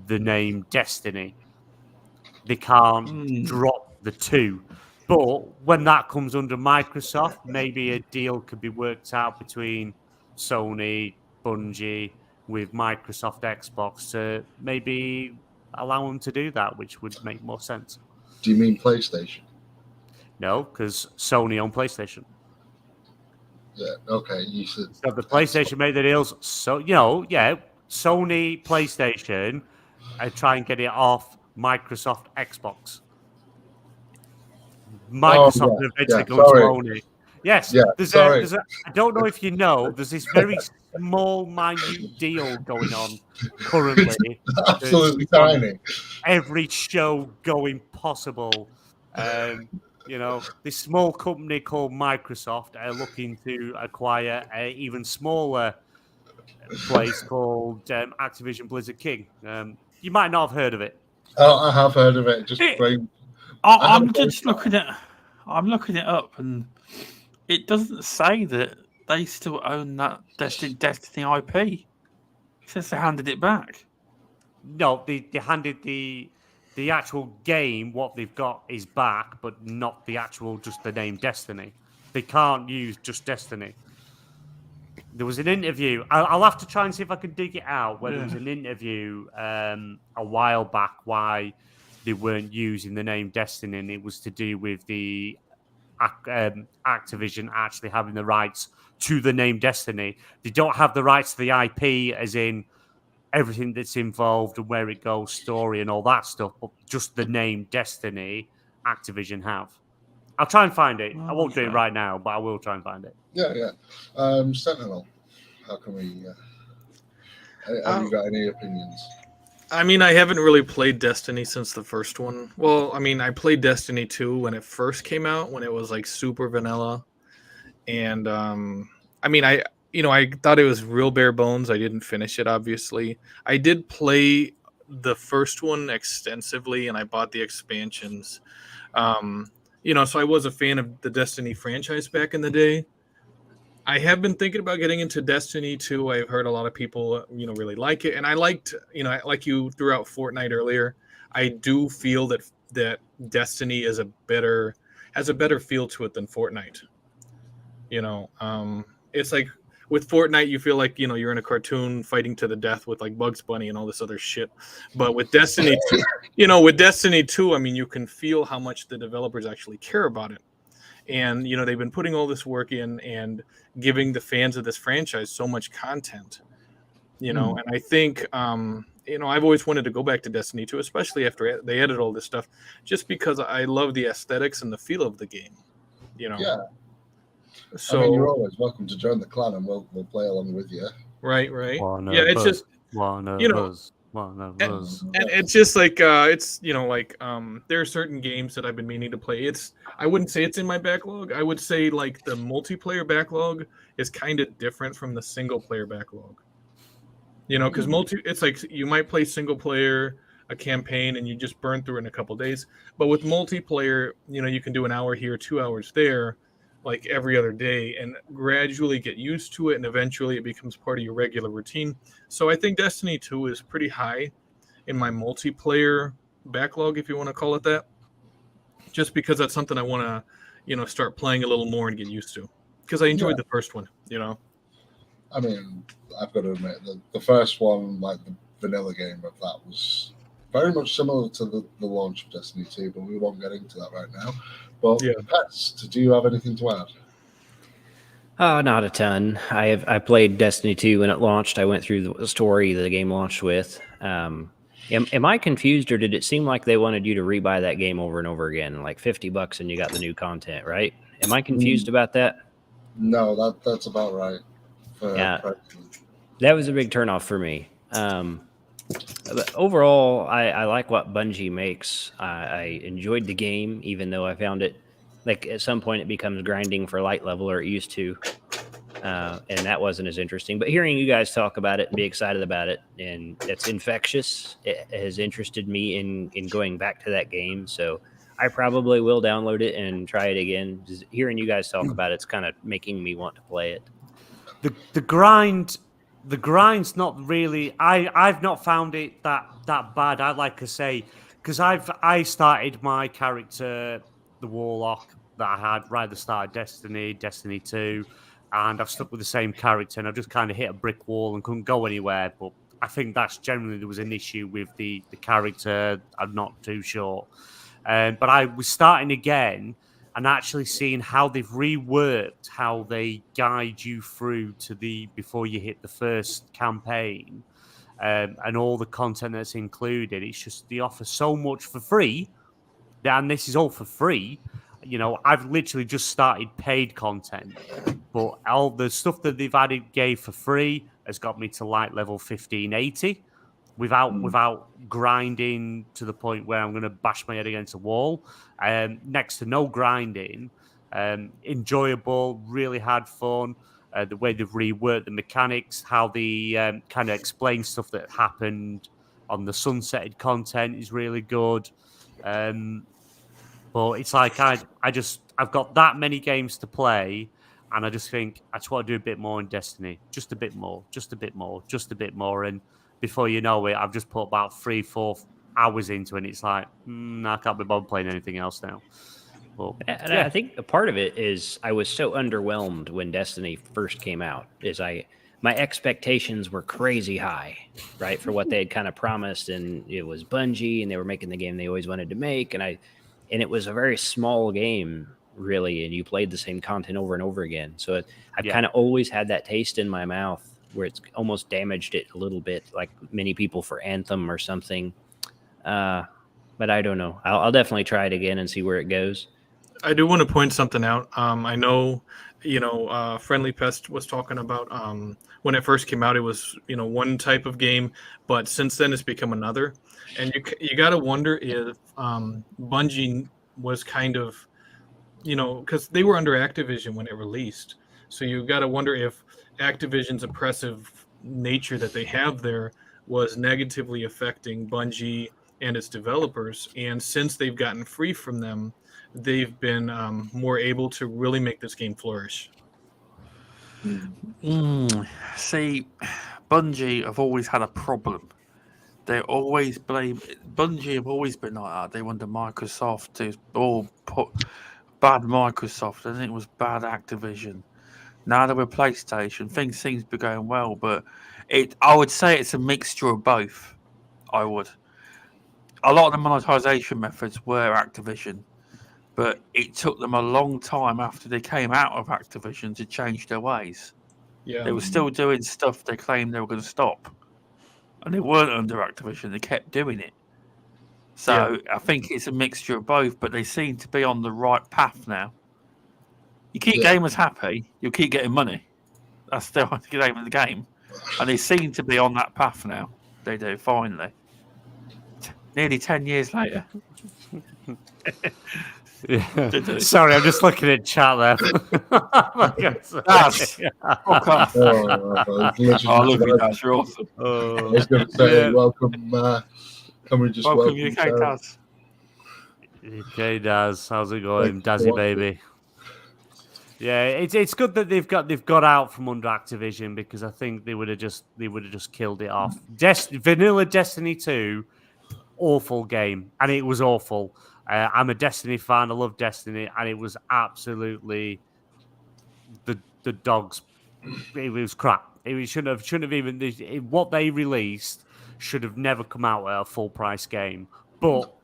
the name Destiny. They can't drop the 2. But when that comes under Microsoft, maybe a deal could be worked out between Sony, Bungie, with Microsoft Xbox to maybe allow them to do that, which would make more sense. Do you mean PlayStation? No, because Sony own PlayStation. Yeah, okay. You said so the PlayStation made the deals. So, Sony, PlayStation, try and get it off Microsoft Xbox. Microsoft eventually goes to own it. Yes, I don't know if you know, there's this very small, minute deal going on currently. Absolutely tiny. Every show going possible. This small company called Microsoft are looking to acquire an even smaller place called Activision Blizzard King. You might not have heard of it. Oh, I have heard of it. I'm looking it up, and it doesn't say that they still own that Destiny IP. It says they handed it back. No, they handed the actual game. What they've got is back, but not the actual just the name Destiny. They can't use just Destiny. There was an interview. I'll have to try and see if I can dig it out. Where there was an interview a while back why they weren't using the name Destiny, and it was to do with the Activision actually having the rights to the name Destiny. They don't have the rights to the IP, as in everything that's involved and where it goes, story and all that stuff, but just the name Destiny, Activision have. I'll try and find it. I won't do it right now, but I will try and find it. Yeah. Sentinel, how can we... have you got any opinions? I mean, I haven't really played Destiny since the first one. Well, I mean, I played Destiny 2 when it first came out, when it was like super vanilla. And I thought it was real bare bones. I didn't finish it, obviously. I did play the first one extensively, and I bought the expansions. So I was a fan of the Destiny franchise back in the day. I have been thinking about getting into Destiny 2. I've heard a lot of people, really like it. And I liked, like you threw out Fortnite earlier, I do feel that Destiny has a better feel to it than Fortnite. It's like with Fortnite, you feel like, you're in a cartoon fighting to the death with like Bugs Bunny and all this other shit. But with Destiny 2, I mean, you can feel how much the developers actually care about it. And, they've been putting all this work in and giving the fans of this franchise so much content, and I think, I've always wanted to go back to Destiny 2, especially after they added all this stuff, just because I love the aesthetics and the feel of the game, Yeah. So I mean, you're always welcome to join the clan, and we'll play along with you. Right. One Yeah, of it's us, just one of you know, us, one of and, us. and it's just like it's there are certain games that I've been meaning to play. I wouldn't say it's in my backlog. I would say like the multiplayer backlog is kind of different from the single player backlog. Because it's like you might play single player a campaign and you just burn through it in a couple days. But with multiplayer, you can do an hour here, 2 hours there, like every other day, and gradually get used to it, and eventually it becomes part of your regular routine. So I think Destiny 2 is pretty high in my multiplayer backlog, if you want to call it that, just because that's something I want to, start playing a little more and get used to. Because I enjoyed the first one. I mean, I've got to admit that the first one, like the vanilla game of that, was very much similar to the launch of Destiny 2, but we won't get into that right now. But Yeah. Pest, do you have anything to add? Oh, not a ton. I played Destiny 2 when it launched. I went through the story the game launched with. Am I confused, or did it seem like they wanted you to rebuy that game over and over again, like $50 and you got the new content, right? Am I confused about that? No, that's about right. Yeah, that was a big turnoff for me. But overall, I like what Bungie makes. I enjoyed the game, even though I found it, like at some point it becomes grinding for light level, or it used to. And that wasn't as interesting. But hearing you guys talk about it and be excited about it, and it's infectious, it has interested me in going back to that game. So I probably will download it and try it again. Just hearing you guys talk about it's kind of making me want to play it. The grind's not really. I've not found it that bad. I like to say, because I started my character, the Warlock, that I had right at the start of Destiny 2, and I've stuck with the same character, and I've just kind of hit a brick wall and couldn't go anywhere. But I think that's generally there was an issue with the character. I'm not too sure, but I was starting again and actually seeing how they've reworked how they guide you through to before you hit the first campaign, and all the content that's included. It's just they offer so much for free, and this is all for free. I've literally just started paid content, but all the stuff that they've gave for free has got me to light level 1580 without grinding to the point where I'm going to bash my head against a wall. Next to no grinding, enjoyable, really had fun. The way they've reworked the mechanics, how they kind of explain stuff that happened on the sunsetted content is really good. But it's like I've got that many games to play, and I just think I just want to do a bit more in Destiny, just a bit more, and before you know it, I've just put about 3-4 hours into it, and it's like, I can't be bothered playing anything else now. But, and I think a part of it is I was so underwhelmed when Destiny first came out. My expectations were crazy high, right, for what they had kind of promised, and it was Bungie, and they were making the game they always wanted to make, and it was a very small game, really, and you played the same content over and over again. So I've kind of always had that taste in my mouth where it's almost damaged it a little bit, like many people for Anthem or something. But I don't know. I'll definitely try it again and see where it goes. I do want to point something out. I know, Friendly Pest was talking about when it first came out, it was, one type of game, but since then it's become another. And you got to wonder if Bungie was kind of, because they were under Activision when it released. So you got to wonder if Activision's oppressive nature that they have there was negatively affecting Bungie and its developers. And since they've gotten free from them, they've been more able to really make this game flourish. See, Bungie have always had a problem. They always blame Bungie. Have always been like that. They wanted Microsoft to all put bad Microsoft, and it was bad Activision. Now that we're PlayStation, things seem to be going well, but I would say it's a mixture of both. I would. A lot of the monetization methods were Activision, but it took them a long time after they came out of Activision to change their ways. Yeah, They were still doing stuff they claimed they were going to stop, and they weren't under Activision. They kept doing it. So I think it's a mixture of both, but they seem to be on the right path now. You keep gamers happy, you'll keep getting money. That's the aim of the game. And they seem to be on that path now. They do, finally. Nearly 10 years later. Yeah. Sorry, I'm just looking at chat there. That's fuck off. Love you, Daz. You're awesome. I was going to say, welcome. Can we just welcome UK Daz? UK Daz, how's it going, Dazzy baby? Yeah, it's good that they've got out from under Activision, because I think they would have just killed it off. Vanilla Destiny 2, awful game, and it was awful. I'm a Destiny fan. I love Destiny, and it was absolutely the dogs. It was crap. It shouldn't have even. What they released should have never come out at a full price game. But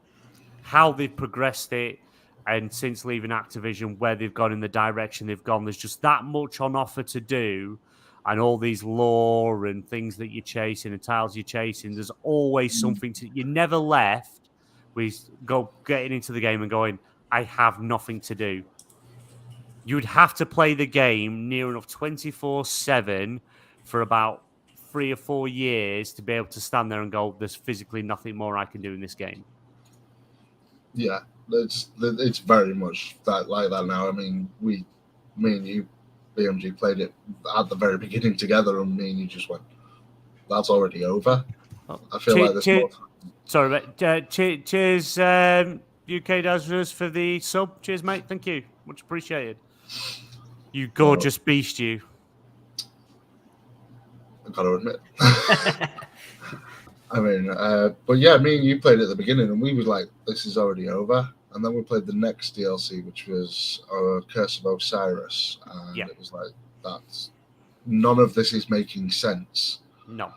how they've progressed it, and since leaving Activision, where they've gone in the direction they've gone, there's just that much on offer to do, and all these lore and things that you're chasing and tiles you're chasing. There's always something to. You're never left with getting into the game and going, I have nothing to do. You would have to play the game near enough 24/7 for about 3 or 4 years to be able to stand there and go, there's physically nothing more I can do in this game. Yeah, it's very much like that now. I mean, me and you, BMG, played it at the very beginning together, and me and you just went, that's already over. I feel like there's more time. Sorry, mate. Cheers, UK Dazers, for the sub. Cheers, mate. Thank you. Much appreciated. You gorgeous beast, you. I've got to admit. I mean, but yeah, me and you played it at the beginning, and we were like, this is already over. And then we played the next DLC, which was Curse of Osiris. And it was like, none of this is making sense. No.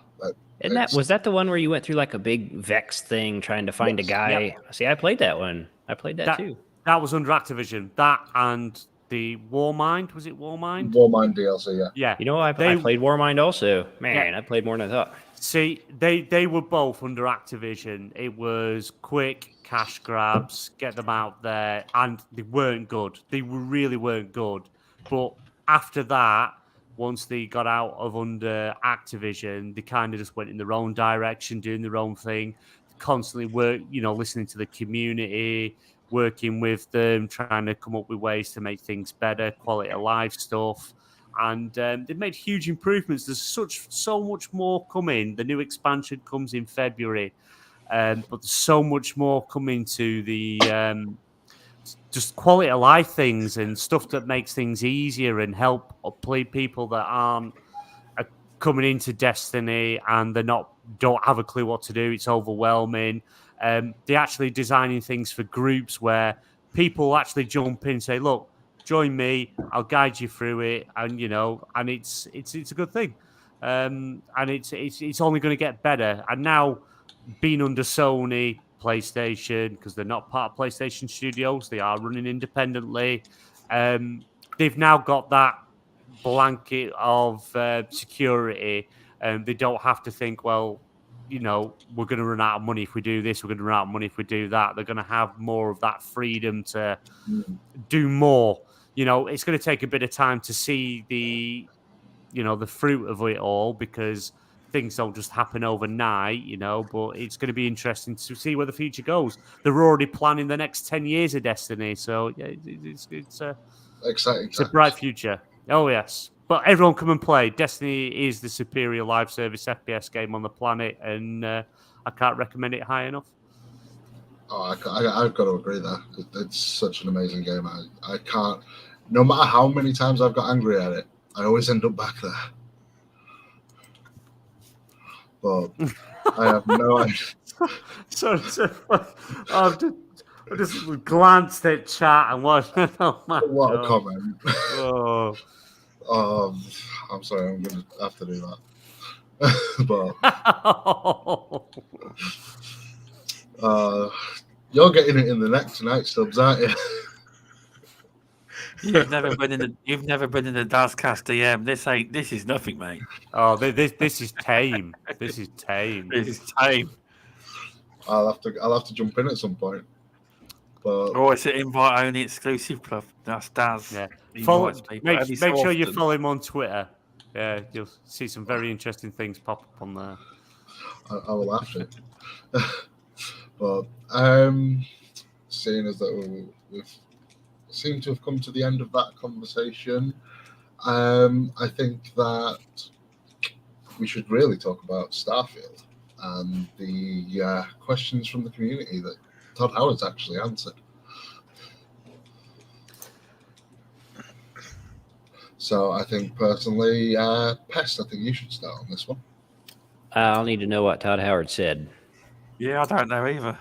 Was that the one where you went through like a big Vex thing trying to find a guy? Yeah. See, I played that one. I played that too. That was under Activision. That and the Warmind. Was it Warmind? Warmind DLC, yeah. Yeah. You know, I played Warmind also. Man, I played more than I thought. See, they were both under Activision. It was quick cash grabs, get them out there, and they weren't good. They really weren't good. But after that, once they got out of under Activision, they kind of just went in their own direction, doing their own thing, constantly listening to the community, working with them, trying to come up with ways to make things better, quality of life stuff. And they've made huge improvements. There's so much more coming. The new expansion comes in February, but there's so much more coming to the just quality of life things and stuff that makes things easier and help play people that aren't coming into Destiny and don't have a clue what to do. It's overwhelming. They're actually designing things for groups where people actually jump in and say, look, join me, I'll guide you through it, and and it's a good thing. And it's only going to get better. And now, being under Sony, PlayStation, because they're not part of PlayStation Studios, they are running independently. They've now got that blanket of security, and they don't have to think, well, we're going to run out of money if we do this, we're going to run out of money if we do that. They're going to have more of that freedom to do more. It's going to take a bit of time to see the fruit of it all, because things don't just happen overnight, but it's going to be interesting to see where the future goes. They're already planning the next 10 years of Destiny, so yeah, it's exciting. It's a bright future. Oh, yes. But everyone come and play. Destiny is the superior live service FPS game on the planet, and I can't recommend it high enough. Oh, I've got to agree there. It's such an amazing game. I can't, no matter how many times I've got angry at it, I always end up back there. But I have no idea. So I just glanced at chat and watched. Oh my what God. A comment. Oh. I'm sorry, I'm going to have to do that. But you're getting it in the neck tonight, Stubz, aren't you? You've never been in the Dazcast DM. This is nothing, mate. Oh, this is tame. This is tame. This is tame. I'll have to jump in at some point. But it's an invite only exclusive club. That's Daz. Yeah. Make Make sure you follow him on Twitter. Yeah, you'll see some very interesting things pop up on there. I will have to. But seeing as that we've seemed to have come to the end of that conversation, I think that we should really talk about Starfield and the questions from the community that Todd Howard's actually answered. So I think personally, Pest, I think you should start on this one. I'll need to know what Todd Howard said. Yeah, I don't know either.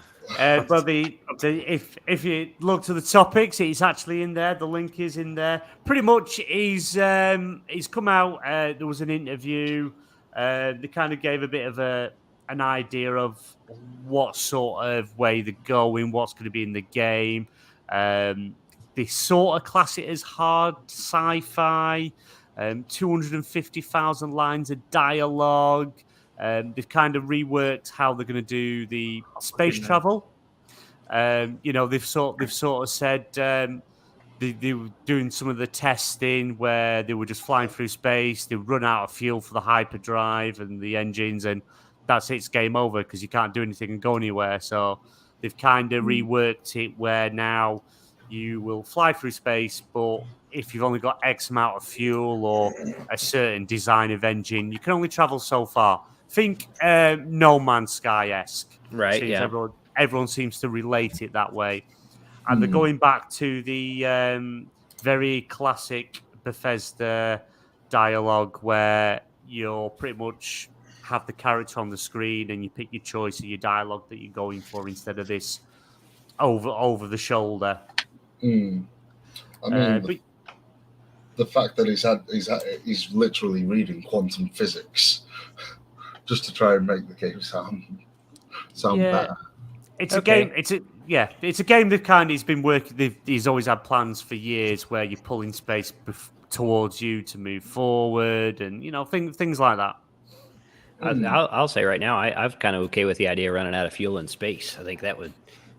But if you look to the topics, it's actually in there. The link is in there. Pretty much, he's come out. There was an interview. They kind of gave a bit of an idea of what sort of way they're going, what's going to be in the game. They sort of class it as hard sci-fi. 250,000 lines of dialogue. They've kind of reworked how they're going to do the space travel. They've sort of said they were doing some of the testing where they were just flying through space. They run out of fuel for the hyperdrive and the engines, and that's it. It's game over because you can't do anything and go anywhere. So they've kind of reworked it where now you will fly through space, but if you've only got X amount of fuel or a certain design of engine, you can only travel so far. Think No Man's Sky-esque. Right, yeah. Everyone seems to relate it that way. And they're going back to the very classic Bethesda dialogue where you'll pretty much have the character on the screen and you pick your choice of your dialogue that you're going for instead of this over the shoulder. I mean, the fact that he's literally reading quantum physics just to try and make the game sound better. It's a game. It's a game that he's been working. He's always had plans for years where you're pulling space towards you to move forward, and things like that. I'll say right now, I'm kind of okay with the idea of running out of fuel in space. I think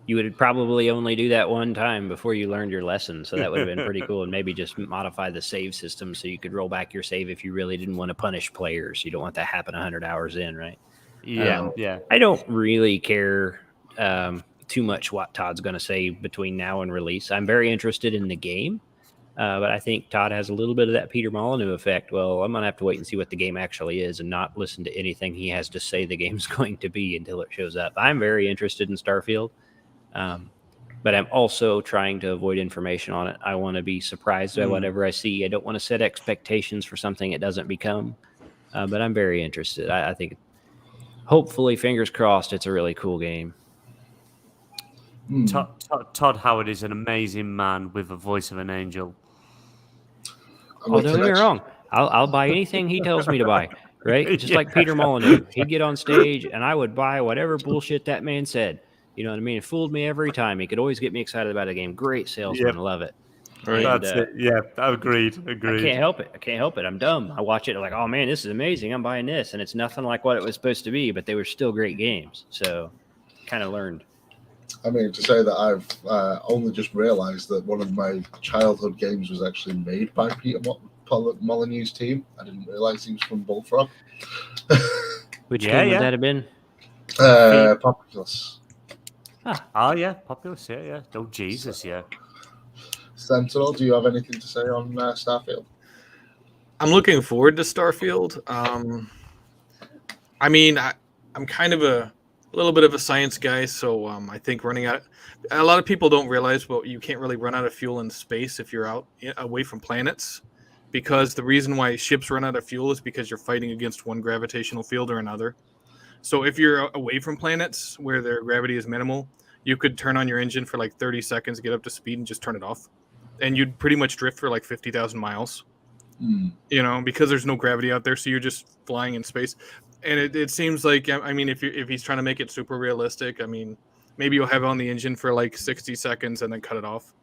you would probably only do that one time before you learned your lesson. So that would have been pretty cool. And maybe just modify the save system so you could roll back your save if you really didn't want to punish players. You don't want that to happen 100 hours in, right? Yeah. I don't really care too much what Todd's going to say between now and release. I'm very interested in the game. But I think Todd has a little bit of that Peter Molyneux effect. Well, I'm going to have to wait and see what the game actually is and not listen to anything he has to say the game's going to be until it shows up. I'm very interested in Starfield. But I'm also trying to avoid information on it. I want to be surprised by whatever I see. I don't want to set expectations for something it doesn't become. But I'm very interested. I think, hopefully, fingers crossed, it's a really cool game. Todd Howard is an amazing man with a voice of an angel. Don't get me wrong. I'll buy anything he tells me to buy. Right? Just like Peter Molyneux. He'd get on stage, and I would buy whatever bullshit that man said. You know what I mean? It fooled me every time. He could always get me excited about a game. Great salesman. Love it. Right. That's it. Yeah, agreed. I can't help it. I'm dumb. I watch it like, oh, man, this is amazing. I'm buying this. And it's nothing like what it was supposed to be, but they were still great games. So kind of learned. I mean, to say that I've only just realized that one of my childhood games was actually made by Peter Molyneux's team. I didn't realize he was from Bullfrog. Which game would that have been? Populous. Oh, yeah, Populous, yeah. Oh, Jesus, yeah. Sentinel, do you have anything to say on Starfield? I'm looking forward to Starfield. I mean, I'm kind of a little bit of a science guy, so I think running out. A lot of people don't realize, but you can't really run out of fuel in space if you're out away from planets, because the reason why ships run out of fuel is because you're fighting against one gravitational field or another. So if you're away from planets where their gravity is minimal, you could turn on your engine for like 30 seconds, get up to speed, and just turn it off, and you'd pretty much drift for like 50,000 miles. Because there's no gravity out there, so you're just flying in space. And it seems like, I mean, if he's trying to make it super realistic, I mean, maybe you'll have it on the engine for like 60 seconds and then cut it off.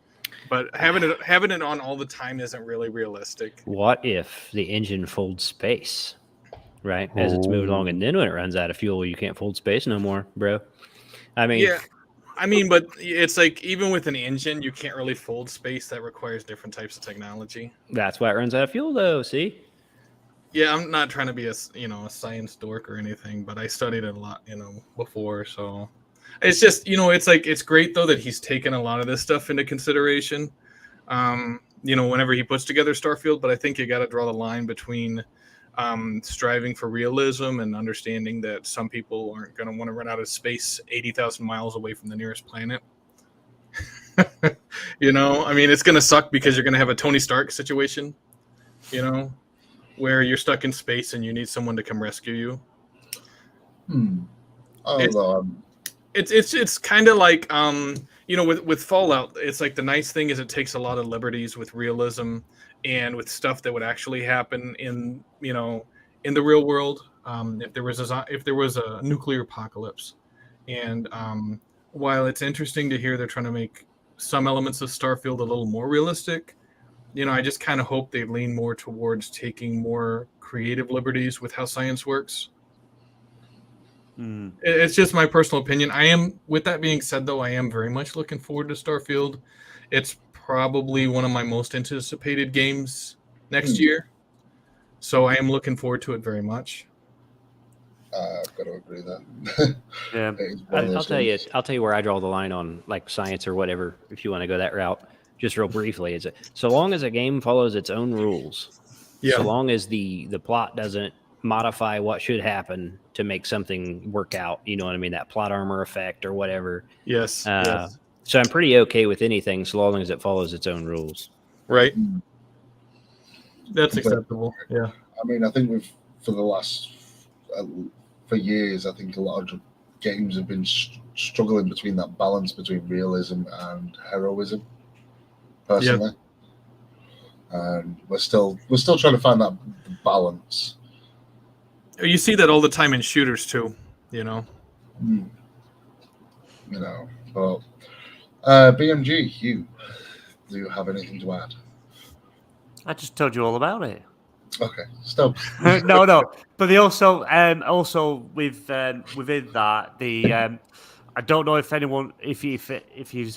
But having it on all the time isn't really realistic. What if the engine folds space, right, as it's moved along, and then when it runs out of fuel, you can't fold space no more, bro? I mean, yeah. I mean, but it's like even with an engine, you can't really fold space. That requires different types of technology. That's why it runs out of fuel, though. See? Yeah, I'm not trying to be a science dork or anything, but I studied it a lot, before. So it's just, it's great though that he's taken a lot of this stuff into consideration. Whenever he puts together Starfield, but I think you got to draw the line between striving for realism and understanding that some people aren't going to want to run out of space 80,000 miles away from the nearest planet. It's going to suck because you're going to have a Tony Stark situation, where you're stuck in space and you need someone to come rescue you. It's kind of like with Fallout, it's like the nice thing is it takes a lot of liberties with realism and with stuff that would actually happen in the real world, if there was a nuclear apocalypse. And while it's interesting to hear they're trying to make some elements of Starfield a little more realistic, I just kind of hope they lean more towards taking more creative liberties with how science works. It's just my personal opinion. With that being said, though, I am very much looking forward to Starfield. It's probably one of my most anticipated games next year. So I am looking forward to it very much. I've got to agree that. Yeah. I'll tell you where I draw the line on like science or whatever, if you want to go that route. Just real briefly, is it so long as a game follows its own rules, so long as the plot doesn't modify what should happen to make something work out, you know what I mean? That plot armor effect or whatever. Yes. So I'm pretty okay with anything so long as it follows its own rules. Right. That's acceptable. Yeah. I think for years, I think a lot of games have been struggling between that balance between realism and heroism. Personally, and we're still trying to find that balance. You see that all the time in shooters too, But BMG, Hugh, do you have anything to add? I just told you all about it. Okay, stop. No, but they also within that the. I don't know if anyone, if you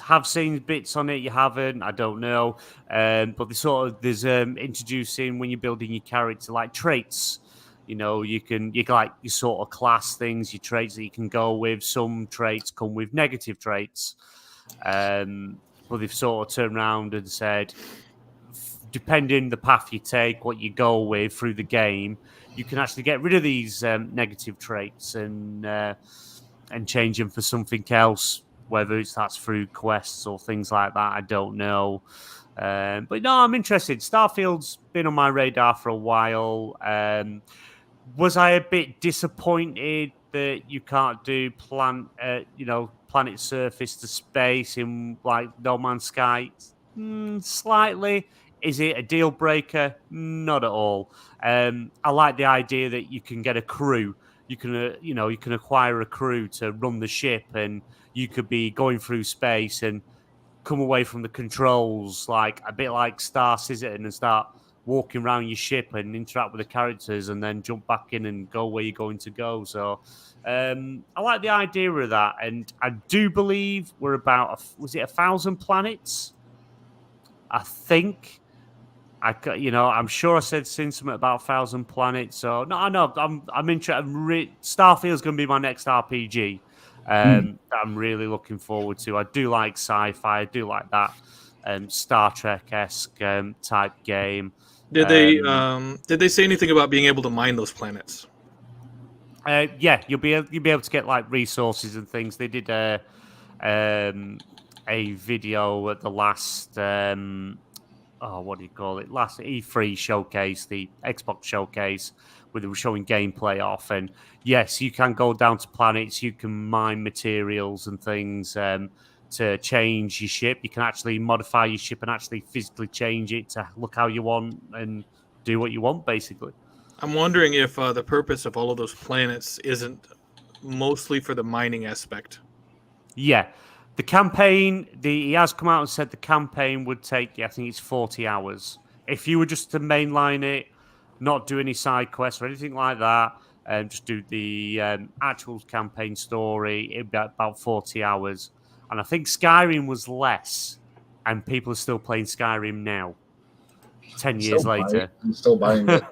have seen bits on it, you haven't. I don't know, but there's introducing when you're building your character like traits. You can like your sort of class things, your traits that you can go with. Some traits come with negative traits, but they've sort of turned around and said, depending the path you take, what you go with through the game, you can actually get rid of these negative traits and change them for something else, whether that's through quests or things like that. I don't know. But no, I'm interested. Starfield's been on my radar for a while. Was I a bit disappointed that you can't do planet surface to space in like No Man's Sky? Slightly. Is it a deal breaker? Not at all. I like the idea that you can get a crew. You can acquire a crew to run the ship, and you could be going through space and come away from the controls like a bit like Star Citizen and start walking around your ship and interact with the characters, and then jump back in and go where you're going to go. So I like the idea of that, and I do believe we're about 1,000 planets. I think. I'm sure I said something about 1,000 planets. So no, I know I'm interested. Starfield's going to be my next RPG. That I'm really looking forward to. I do like sci-fi. I do like that Star Trek-esque type game. Did they say anything about being able to mine those planets? Yeah, you'll be able to get like resources and things. They did a video at the last. What do you call it? Last E3 showcase, the Xbox showcase, where they were showing gameplay off. And yes, you can go down to planets, you can mine materials and things to change your ship. You can actually modify your ship and actually physically change it to look how you want and do what you want, basically. I'm wondering if the purpose of all of those planets isn't mostly for the mining aspect. Yeah. The campaign, he has come out and said the campaign would take, I think it's 40 hours. If you were just to mainline it, not do any side quests or anything like that, and just do the actual campaign story, it'd be about 40 hours. And I think Skyrim was less, and people are still playing Skyrim now. 10 years later. I'm still buying it.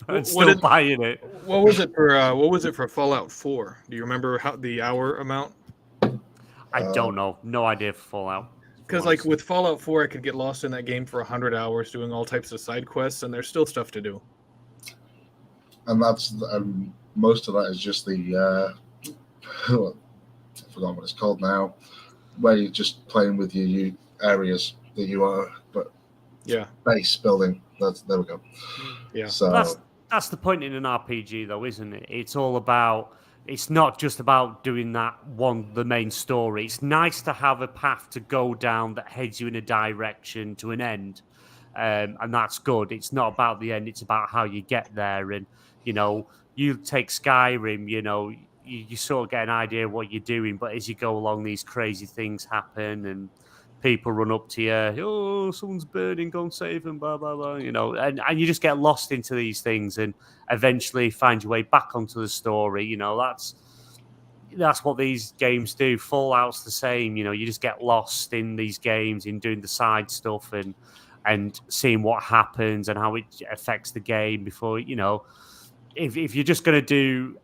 And still buying it. What was it for Fallout 4? Do you remember the hour amount? I don't know. No idea for Fallout. Because like with Fallout 4, I could get lost in that game for 100 hours doing all types of side quests, and there's still stuff to do. And that's most of that is just the I forgot what it's called now, where you're just playing with your areas that you are, but base building. There we go. Yeah. So that's the point in an RPG, though, isn't it? It's all about. It's not just about doing the main story. It's nice to have a path to go down that heads you in a direction to an end. And that's good. It's not about the end. It's about how you get there. And, you take Skyrim, you sort of get an idea of what you're doing. But as you go along, these crazy things happen and people run up to you. Oh, someone's burning, go and save them, blah, blah, blah. And you just get lost into these things and eventually find your way back onto the story. That's what these games do. Fallout's the same. You just get lost in these games in doing the side stuff and seeing what happens and how it affects the game before, if you're just going to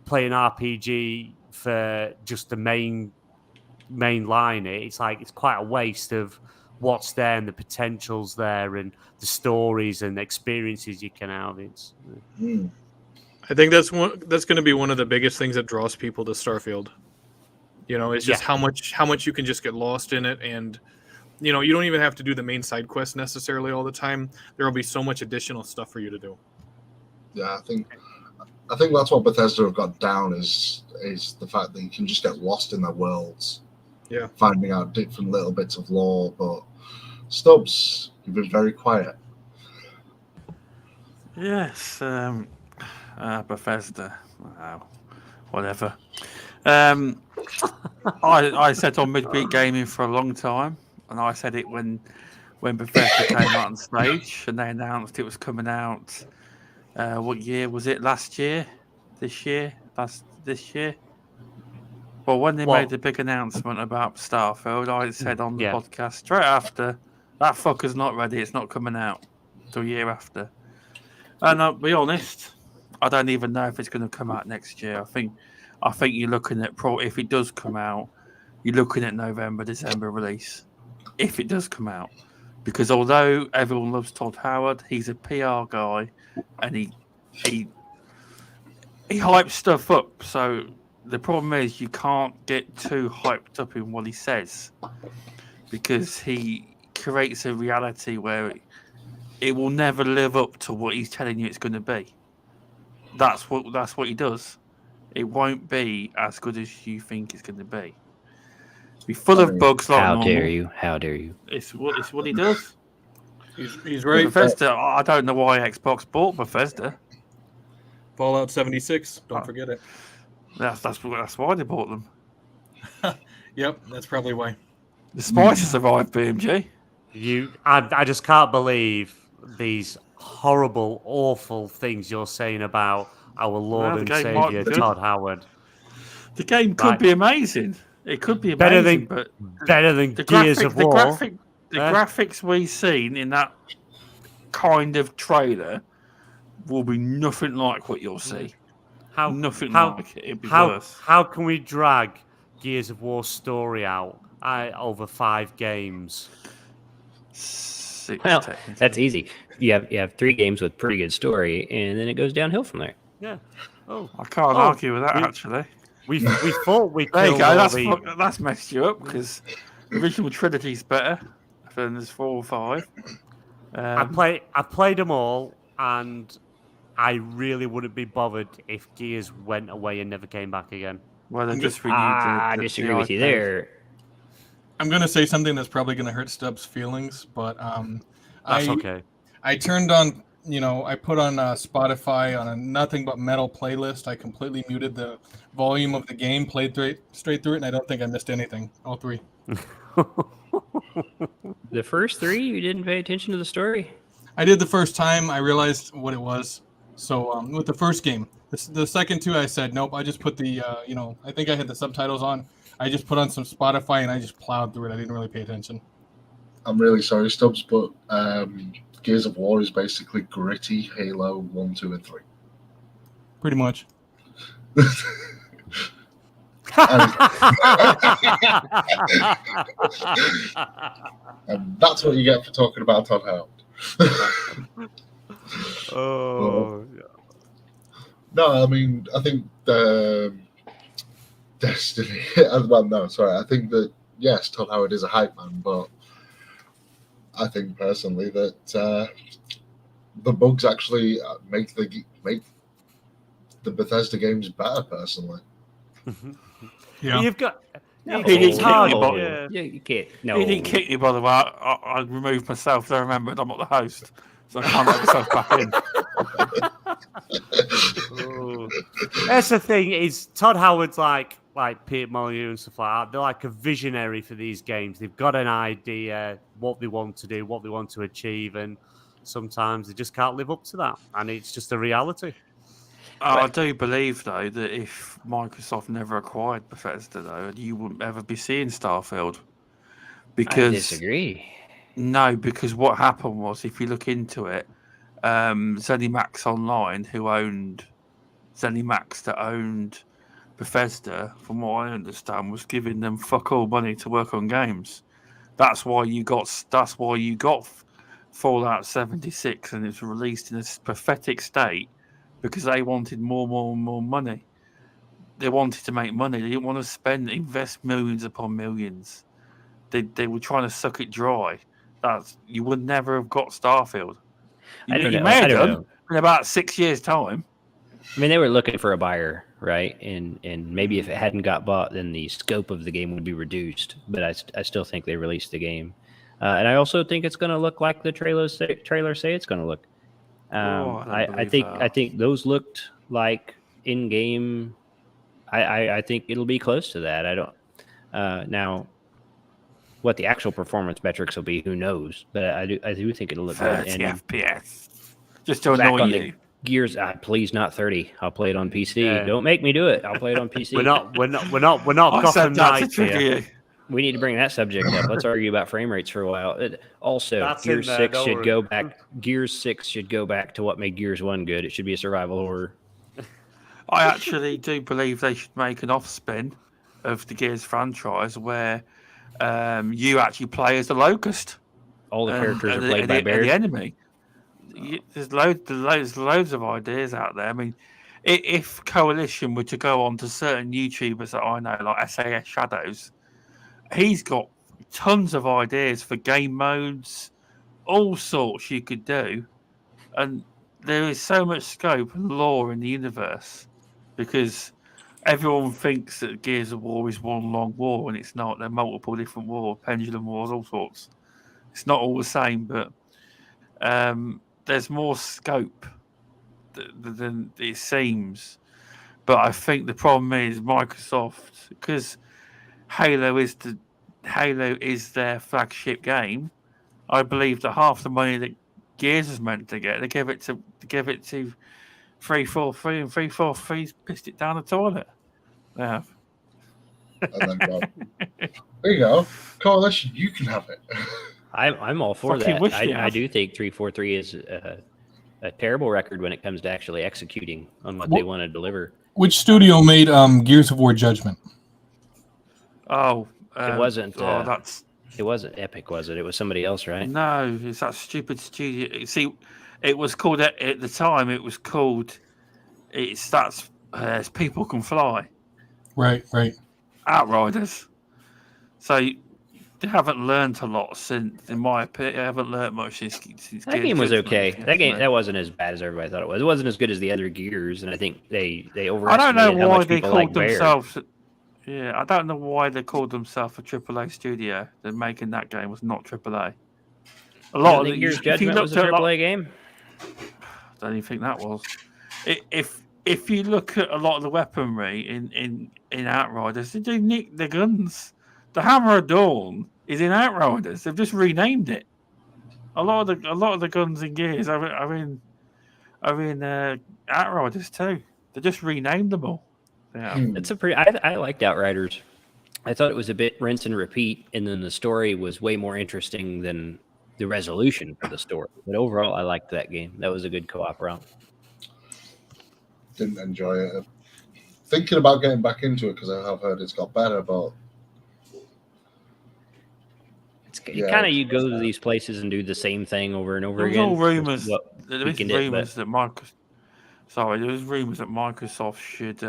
play an RPG for just the main line, it's like it's quite a waste of what's there and the potential's there and the stories and the experiences you can have. I think that's going to be one of the biggest things that draws people to Starfield. It's just how much you can just get lost in it, and you don't even have to do the main side quest necessarily all the time. There will be so much additional stuff for you to do. Yeah, I think that's what Bethesda have got down is the fact that you can just get lost in their worlds. Yeah, finding out different little bits of lore. But Stubz, you've been very quiet. Yes, Bethesda. Wow, whatever. I said on Midweek Gaming for a long time, and I said it when Bethesda came out on stage and they announced it was coming out. What year was it? Last year? This year? This year? Well, when they made the big announcement about Starfield, I said on the podcast straight after, that fucker's not ready. It's not coming out till a year after. And I'll be honest, I don't even know if it's going to come out next year. I think you're looking at if it does come out, you're looking at November, December release. If it does come out, because although everyone loves Todd Howard, he's a PR guy, and he hypes stuff up. So the problem is you can't get too hyped up in what he says, because he creates a reality where it will never live up to what he's telling you it's going to be. That's what he does. It won't be as good as you think it's going to be. Be full of bugs like normal. How dare you? It's what he does. He's right. Bethesda, I don't know why Xbox bought Bethesda. Fallout 76, don't forget it. That's why they bought them. Yep, that's probably why. The spices survived BMG. I just can't believe these horrible, awful things you're saying about our Lord and Savior Todd Howard. The game could be amazing. It could be amazing, better than Gears of War. The graphics we've seen in that kind of trailer will be nothing like what you'll see. Nothing like it. It'd be worse. How can we drag Gears of War story out over 5 games? 6. Well, that's easy. You have 3 games with pretty good story, and then it goes downhill from there. Yeah. Oh, I can't argue with that, actually. We thought we there you killed go. That's messed you up, because the original trilogy's better than there's 4 or 5. I played them all, and I really wouldn't be bothered if Gears went away and never came back again. Well, they just renewed I disagree with you there. I'm going to say something that's probably going to hurt Stub's feelings, but that's okay. I turned on, I put on Spotify on a nothing but metal playlist. I completely muted the volume of the game, played straight through it, and I don't think I missed anything. All 3. The first 3, you didn't pay attention to the story? I did the first time. I realized what it was. So with the first game, the second 2, I said, nope, I just put the, I think I had the subtitles on. I just put on some Spotify and I just plowed through it. I didn't really pay attention. I'm really sorry, Stubz, but Gears of War is basically gritty Halo 1, 2, and 3. Pretty much. And that's what you get for talking about Todd Howard. Oh, No, I mean, I think Destiny. Well, no, sorry. I think that yes, Todd Howard is a hype man, but I think personally that the bugs actually make the Bethesda games better. Personally, Yeah. You've got. No, It's hard. no. Yeah, you can't. No, He didn't kick me, by the way. I removed myself. I remembered I'm not the host, so I can't let myself back in. Oh. That's the thing, is Todd Howard's like Peter Molyneux and stuff like that. They're like a visionary for these games. They've got an idea, what they want to do, what they want to achieve, and sometimes they just can't live up to that. And it's just a reality. I do believe, though, that if Microsoft never acquired Bethesda, though, you wouldn't ever be seeing Starfield. Because I disagree. No, because what happened was, if you look into it, ZeniMax Online, who owned ZeniMax, that owned Bethesda, from what I understand, was giving them fuck all money to work on games. That's why you got Fallout 76, and it was released in a pathetic state because they wanted more money. They wanted to make money. They didn't want to invest millions upon millions. They were trying to suck it dry. You would never have got Starfield. I don't You know. may have I don't done know. in about 6 years' time. I mean, they were looking for a buyer, right? And maybe if it hadn't got bought, then the scope of the game would be reduced. But I still think they released the game, and I also think it's going to look like the trailers say it's going to look. I think those looked like in game. I think it'll be close to that. I don't now. What the actual performance metrics will be, who knows? But I do think it'll look good. 30 And FPS. Just to back annoy on you. the Gears, please not 30. I'll play it on PC. Yeah. Don't make me do it. I'll play it on PC. We're not I Gotham said that to Knights trigger here. you. We need to bring that subject up. Let's argue about frame rates for a while. Also, That's in Gears there, 6 don't should worry. go back. Gears 6 should go back to what made Gears 1 good. It should be a survival horror. I actually do believe they should make an off-spin of the Gears franchise where you actually play as the Locust. All the characters are and played by and bears. the enemy. There's loads of ideas out there. I mean, if Coalition were to go on to certain YouTubers that I know, like SAS Shadows, he's got tons of ideas for game modes, all sorts you could do, and there is so much scope and lore in the universe because everyone thinks that Gears of War is one long war, and it's not. They're multiple different wars, pendulum wars, all sorts. It's not all the same, but there's more scope than it seems. But I think the problem is Microsoft, because Halo is their flagship game. I believe that half the money that Gears is meant to get, they give it to 343, and 343 pissed it down the toilet. Yeah. And then go, there you go, Coalition, you can have it. I'm all for Fucking that. wish you I have. do think 343 is a terrible record when it comes to actually executing on what they want to deliver. Which studio made Gears of War Judgment? Oh, It wasn't. That's It wasn't Epic, was it? It was somebody else, right? no. It's that stupid studio. See, it was called at the time. It was called. It's People Can Fly. Right. Outriders. So they haven't learned a lot since, in my opinion. They haven't learned much since That game was Judgment, okay. if you That game ask me. that wasn't as bad as everybody thought it was. It wasn't as good as the other Gears, and I think they I overestimated don't know how why much they people called like Bear. themselves. Yeah, I don't know why they called themselves a AAA studio. That making that game was not AAA. A You lot don't of think the, Gears if you Judgment was looked a at a lot, AAA game? I don't even think that was. If you look at a lot of the weaponry in Outriders, they do nick the guns. The Hammer of Dawn is in Outriders. They've just renamed it. A lot of the guns in Gears are in Outriders too. They just renamed them all. Yeah. It's a pretty. I liked Outriders. I thought it was a bit rinse and repeat, and then the story was way more interesting than the resolution for the story. But overall, I liked that game. That was a good co-op round. Didn't enjoy it. Thinking about getting back into it because I have heard it's got better, but You go to these places and do the same thing over and over There was again. all rumors. There There was rumors that Microsoft should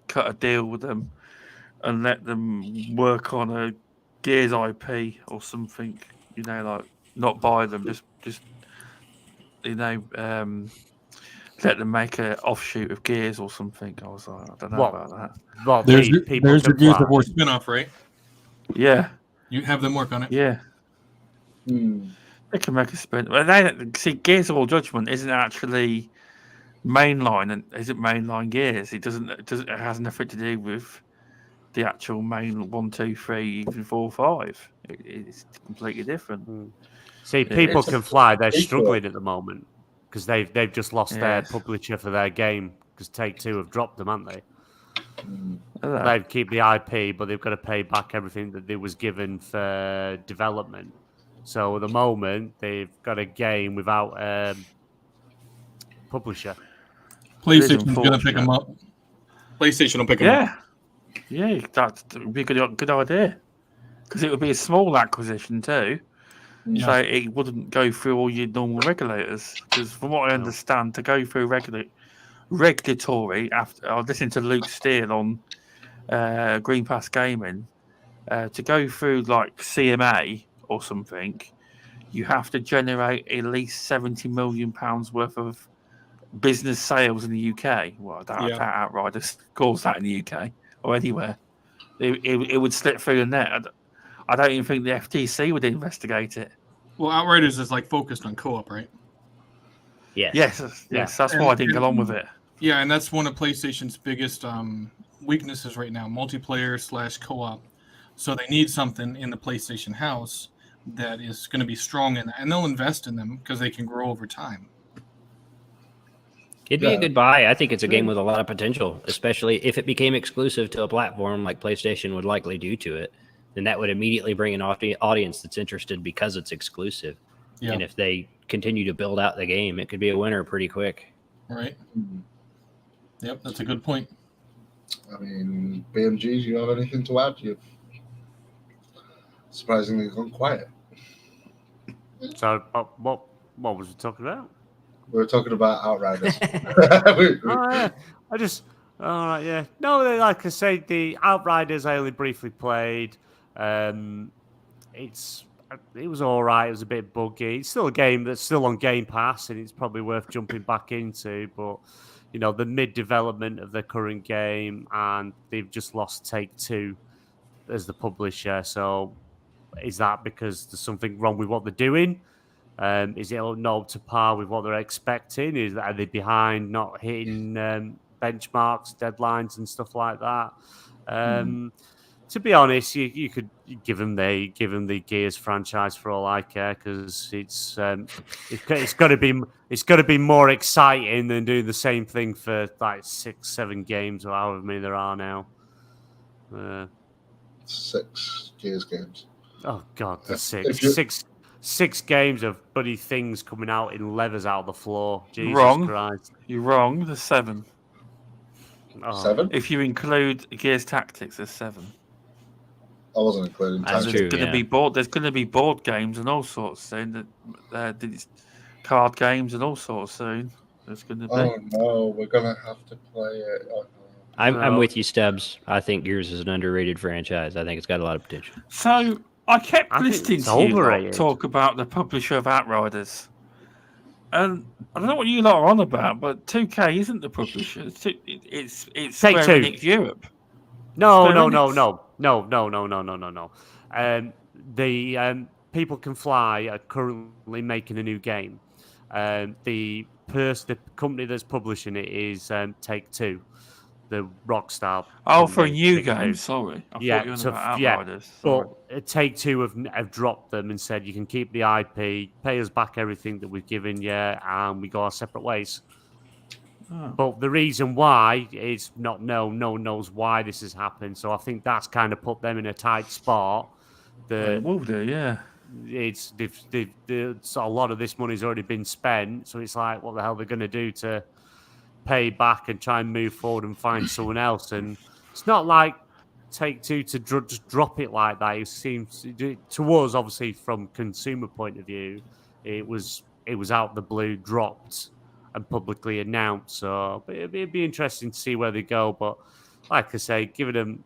cut a deal with them and let them work on a Gears IP or something. You know, like not buy them, just you know, let them make an offshoot of Gears or something. I was like, I don't know about that. Well, there's your Gears of War spin-off, right? Yeah. You have them work on it. Yeah. They can make a spin. But see, Gears of War Judgment isn't actually mainline, and isn't mainline Gears. It has nothing to do with the actual main 1, 2, 3, even 4, 5. It's completely different. See, People Can Fly. They're struggling at the moment because they've just lost their publisher for their game because Take-Two have dropped them, haven't they? They keep the IP, but they've got to pay back everything that they was given for development. So at the moment, they've got a game without publisher. PlayStation's going to pick them up. PlayStation will pick them up. Yeah, that would be a good idea. Because it would be a small acquisition too. Yeah. So it wouldn't go through all your normal regulators. Because from what I understand, to go through regulatory, after I listened to Luke Steele on Green Pass Gaming, to go through like CMA or something, you have to generate at least £70 million worth of business sales in the UK. Well, I doubt Outriders calls that in the UK or anywhere. It would slip through the net. I don't even think the FTC would investigate it. Well, Outriders is like focused on co-op, right? Yes. That's why I didn't get on with it. Yeah, and that's one of PlayStation's biggest weaknesses right now: multiplayer / co-op. So they need something in the PlayStation house that is going to be strong in that, and they'll invest in them because they can grow over time. It'd be a good buy. I think it's a game with a lot of potential, especially if it became exclusive to a platform like PlayStation would likely do to it. Then that would immediately bring an audience that's interested because it's exclusive. Yeah. And if they continue to build out the game, it could be a winner pretty quick. Right. Yep, that's a good point. I mean, BMGs, you have anything to add? You've surprisingly gone quiet. So, what was we talking about? We were talking about Outriders. No, like I say, the Outriders I only briefly played. It was all right. It was a bit buggy. It's still a game that's still on Game Pass, and it's probably worth jumping back into. But you know, the mid-development of the current game, and they've just lost Take-Two as the publisher. So, is that because there's something wrong with what they're doing? Is it not to par with what they're expecting? Are they behind, not hitting benchmarks, deadlines, and stuff like that? To be honest, you could give them the Gears franchise for all I care, because it's got to be more exciting than doing the same thing for like 6-7 games or however many there are now. 6 Gears games. Oh God, the six games of bloody things coming out in levers out of the floor. Jesus Christ. You're wrong. There's 7. 7? If you include Gears Tactics, there's 7. I wasn't including Tactics. There's going to be board games and all sorts soon. Card games and all sorts soon. There's going to be. Oh no, we're going to have to play it. Oh, no. I'm with you, Stubz. I think Gears is an underrated franchise. I think it's got a lot of potential. So I kept listening to you talk about the publisher of Outriders. And I don't know what you lot are on about, but 2K isn't the publisher. It's Square Enix Europe. No. The People Can Fly are currently making a new game. The company that's publishing it is Take-Two, the Rockstar. Oh, for a new game. Sorry, I thought you were about Outriders. But Take-Two have dropped them and said you can keep the IP, pay us back everything that we've given you, and we go our separate ways. But the reason why is not known. No one knows why this has happened. So I think that's kind of put them in a tight spot. It will do, yeah. So a lot of this money's already been spent. So it's like, what the hell they're going to do to pay back and try and move forward and find someone else? And it's not like Take-Two to just drop it like that. It seems to us, obviously, from consumer point of view, it was out the blue, dropped, and publicly announced. So it'd be interesting to see where they go. But like I say, give them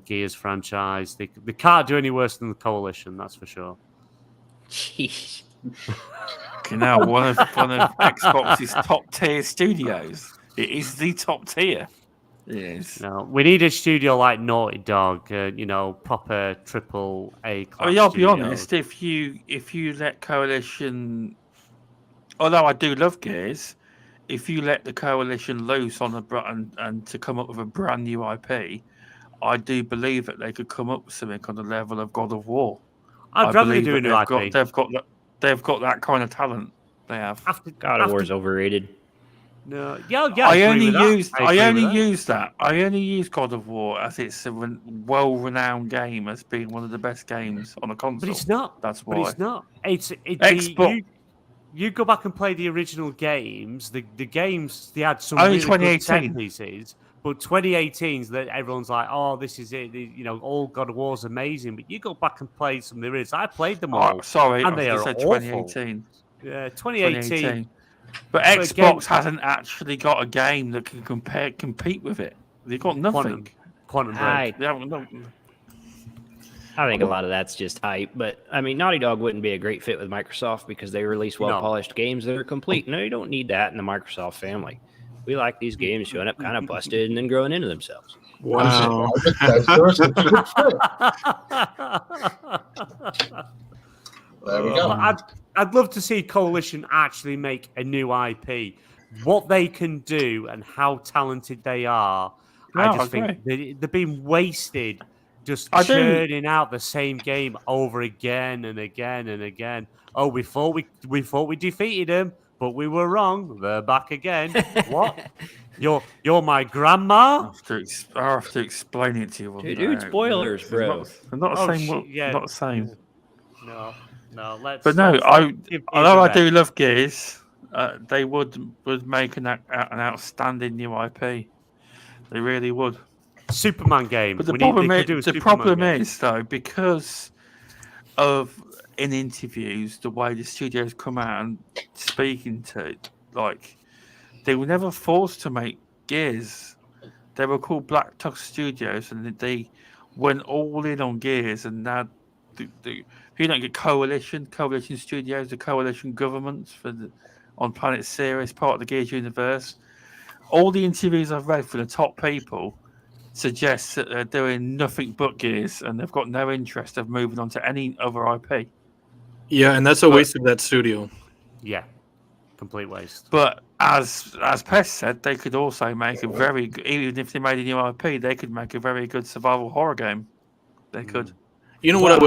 Gears franchise. They can't do any worse than the Coalition, that's for sure. Jeez. Now one of Xbox's top tier studios. It is the top tier. Yes. No, we need a studio like Naughty Dog. Proper AAA class. I'll be honest. If you let Coalition, although I do love Gears, if you let the Coalition loose on and to come up with a brand new IP, I do believe that they could come up with something on the level of God of War. I'd rather they do a new IP. They've got that kind of talent. They have. God of War is overrated. No, yeah. I only use God of War as it's a well-renowned game as being one of the best games on a console. But it's not. That's why. But it's not. Xbox. You go back and play the original games. The games they had some only really good set 2018 pieces. But 2018's that everyone's like, oh, this is it. All God of War's amazing. But you go back and play some of the originals. I played them all. And they are awful. 2018. Yeah, 2018. But Xbox hasn't actually got a game that can compete with it. They've got nothing. Quantum Break. I think a lot of that's just hype. But, I mean, Naughty Dog wouldn't be a great fit with Microsoft because they release well-polished games that are complete. No, you don't need that in the Microsoft family. We like these games showing up kind of busted and then growing into themselves. Wow. There we go. I'd love to see Coalition actually make a new IP. What they can do and how talented they are, I just think they're being wasted just churning out the same game over again and again and again. Oh, we thought we defeated them, but we were wrong. They're back again. What? You're my grandma? I have to explain it to you. Dude, spoilers, bro. They're not the same. Not the same. No. Although I do love Gears, they would make an outstanding new IP. They really would. Superman game. But the problem is though, because of in interviews the way the studios come out and speaking to, like, they were never forced to make Gears. They were called Black Tusk Studios, and they went all in on Gears. And now, you don't get Coalition Studios, the Coalition governments on Planet Sirius, part of the Gears universe. All the interviews I've read for the top people suggest that they're doing nothing but Gears, and they've got no interest of moving on to any other IP. Yeah, and that's a waste of that studio. Yeah, complete waste. But as Pest said, they could also make a very good, even if they made a new IP, they could make a very good survival horror game. They could. You know what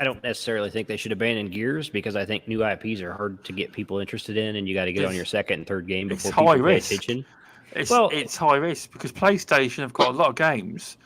I don't necessarily think they should abandon Gears because I think new IPs are hard to get people interested in, and you got to get on your second and third game before people pay attention. It's high risk because PlayStation have got a lot of games,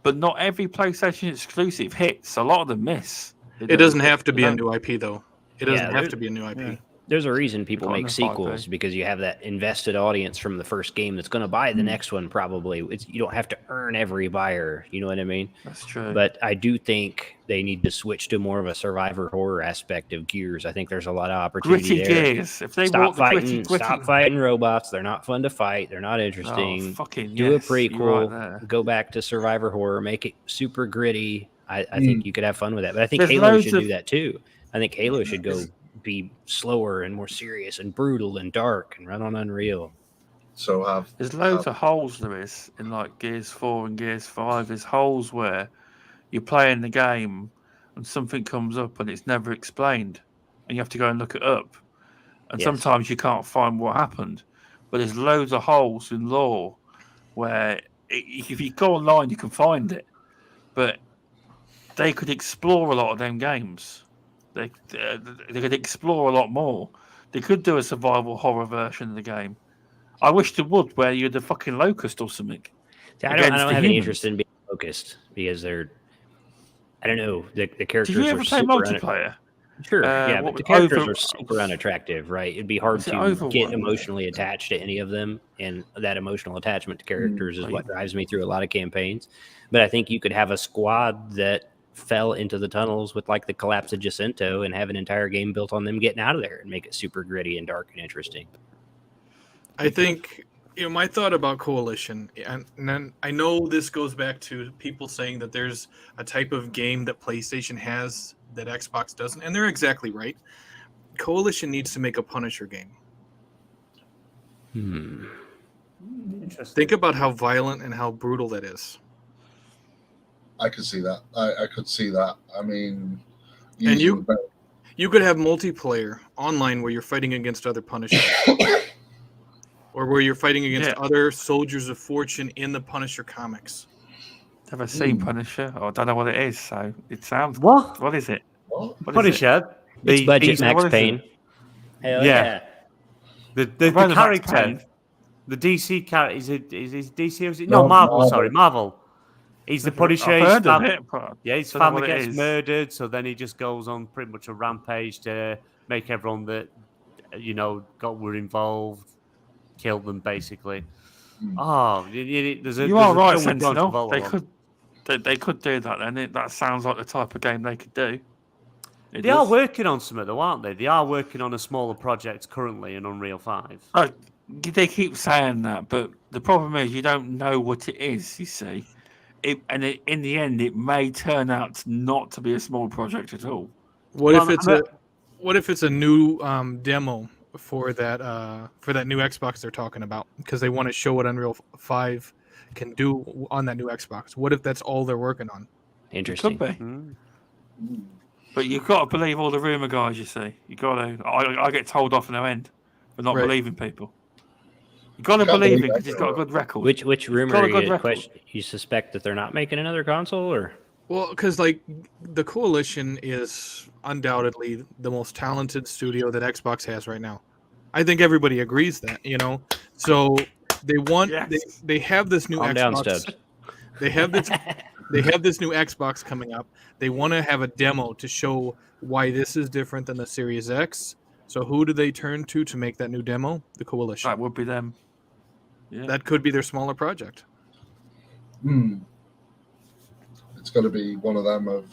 but not every PlayStation exclusive hits. A lot of them miss. It doesn't have to be a new IP, though. It doesn't have to be a new IP. Yeah. There's a reason people make sequels because you have that invested audience from the first game that's going to buy the next one. Probably you don't have to earn every buyer. You know what I mean? That's true. But I do think they need to switch to more of a survivor horror aspect of Gears. I think there's a lot of opportunity gritty there. Gears. If they stop fighting robots. They're not fun to fight. They're not interesting. Do a prequel. Go back to survivor horror. Make it super gritty. I think you could have fun with that. But I think Halo should do that too. I think Halo should go be slower and more serious and brutal and dark and run on Unreal. There's loads of holes, Lewis, in like Gears 4 and Gears 5. There's holes where you're playing the game and something comes up and it's never explained and you have to go and look it up. And sometimes you can't find what happened. But there's loads of holes in lore where if you go online you can find it. But they could explore a lot of them games. They could explore a lot more. They could do a survival horror version of the game. I wish they would, where you're the fucking locust or something. See, I don't against the have any humans. interest in being focused because they're, I don't know, the Did characters you are ever play super multiplayer? Sure, yeah, what but the was characters over- are super unattractive, right? It'd be hard Was it to Overwatch? get emotionally attached to any of them, and that emotional attachment to characters is what drives me through a lot of campaigns. But I think you could have a squad that fell into the tunnels with like the collapse of Jacinto and have an entire game built on them getting out of there and make it super gritty and dark and interesting. I think my thought about Coalition, and then I know this goes back to people saying that there's a type of game that PlayStation has that Xbox doesn't, and they're exactly right. Coalition needs to make a Punisher game. Interesting. Think about how violent and how brutal that is. I could see that. I could see that. I mean, And you- using You could have multiplayer online where you're fighting against other Punishers, or where you're fighting against other soldiers of fortune in the Punisher comics. Never seen Punisher, or I don't know what it is. So it sounds. What? What is it? what? What is it? Punisher. It's budget DC Max what is Payne. it? Hell Yeah. yeah. The I've heard of Max character, Payne. the DC character, is it DC or is it? No, No, Marvel, Marvel. sorry, Marvel. He's the Punisher. I've his heard of fam- it. But Yeah, his don't know family what it gets is. murdered, so then he just goes on pretty much a rampage to make everyone that, were involved, kill them, basically. Oh, there's a You are right, film with John Sentinel. Travolta. They could do that. Then that sounds like the type of game they could do. They are working on something, though, aren't they? They are working on a smaller project currently in Unreal 5. Oh, they keep saying that, but the problem is you don't know what it is. You see, in the end, it may turn out not to be a small project at all. What Well, if it's a new demo for that new Xbox they're talking about, because they want to show what Unreal 5 can do on that new Xbox? What if that's all they're working on? It Interesting. could be, Mm. but you've got to believe all the rumor guys. You see, you got to. I get told off no end for not Right. believing people. You got to Can't believe believe it because that, he's got a good record. Which rumor got a are good you, record. you suspect that they're not making another console, or? Well, because like the Coalition is undoubtedly the most talented studio that Xbox has right now. I think everybody agrees that, So they want Yes. they have this new Calm Xbox. down, Stubz. They have this new Xbox coming up. They want to have a demo to show why this is different than the Series X. So who do they turn to make that new demo? The Coalition. That would be them. Yeah. That could be their smaller project. It's going to be one of them of.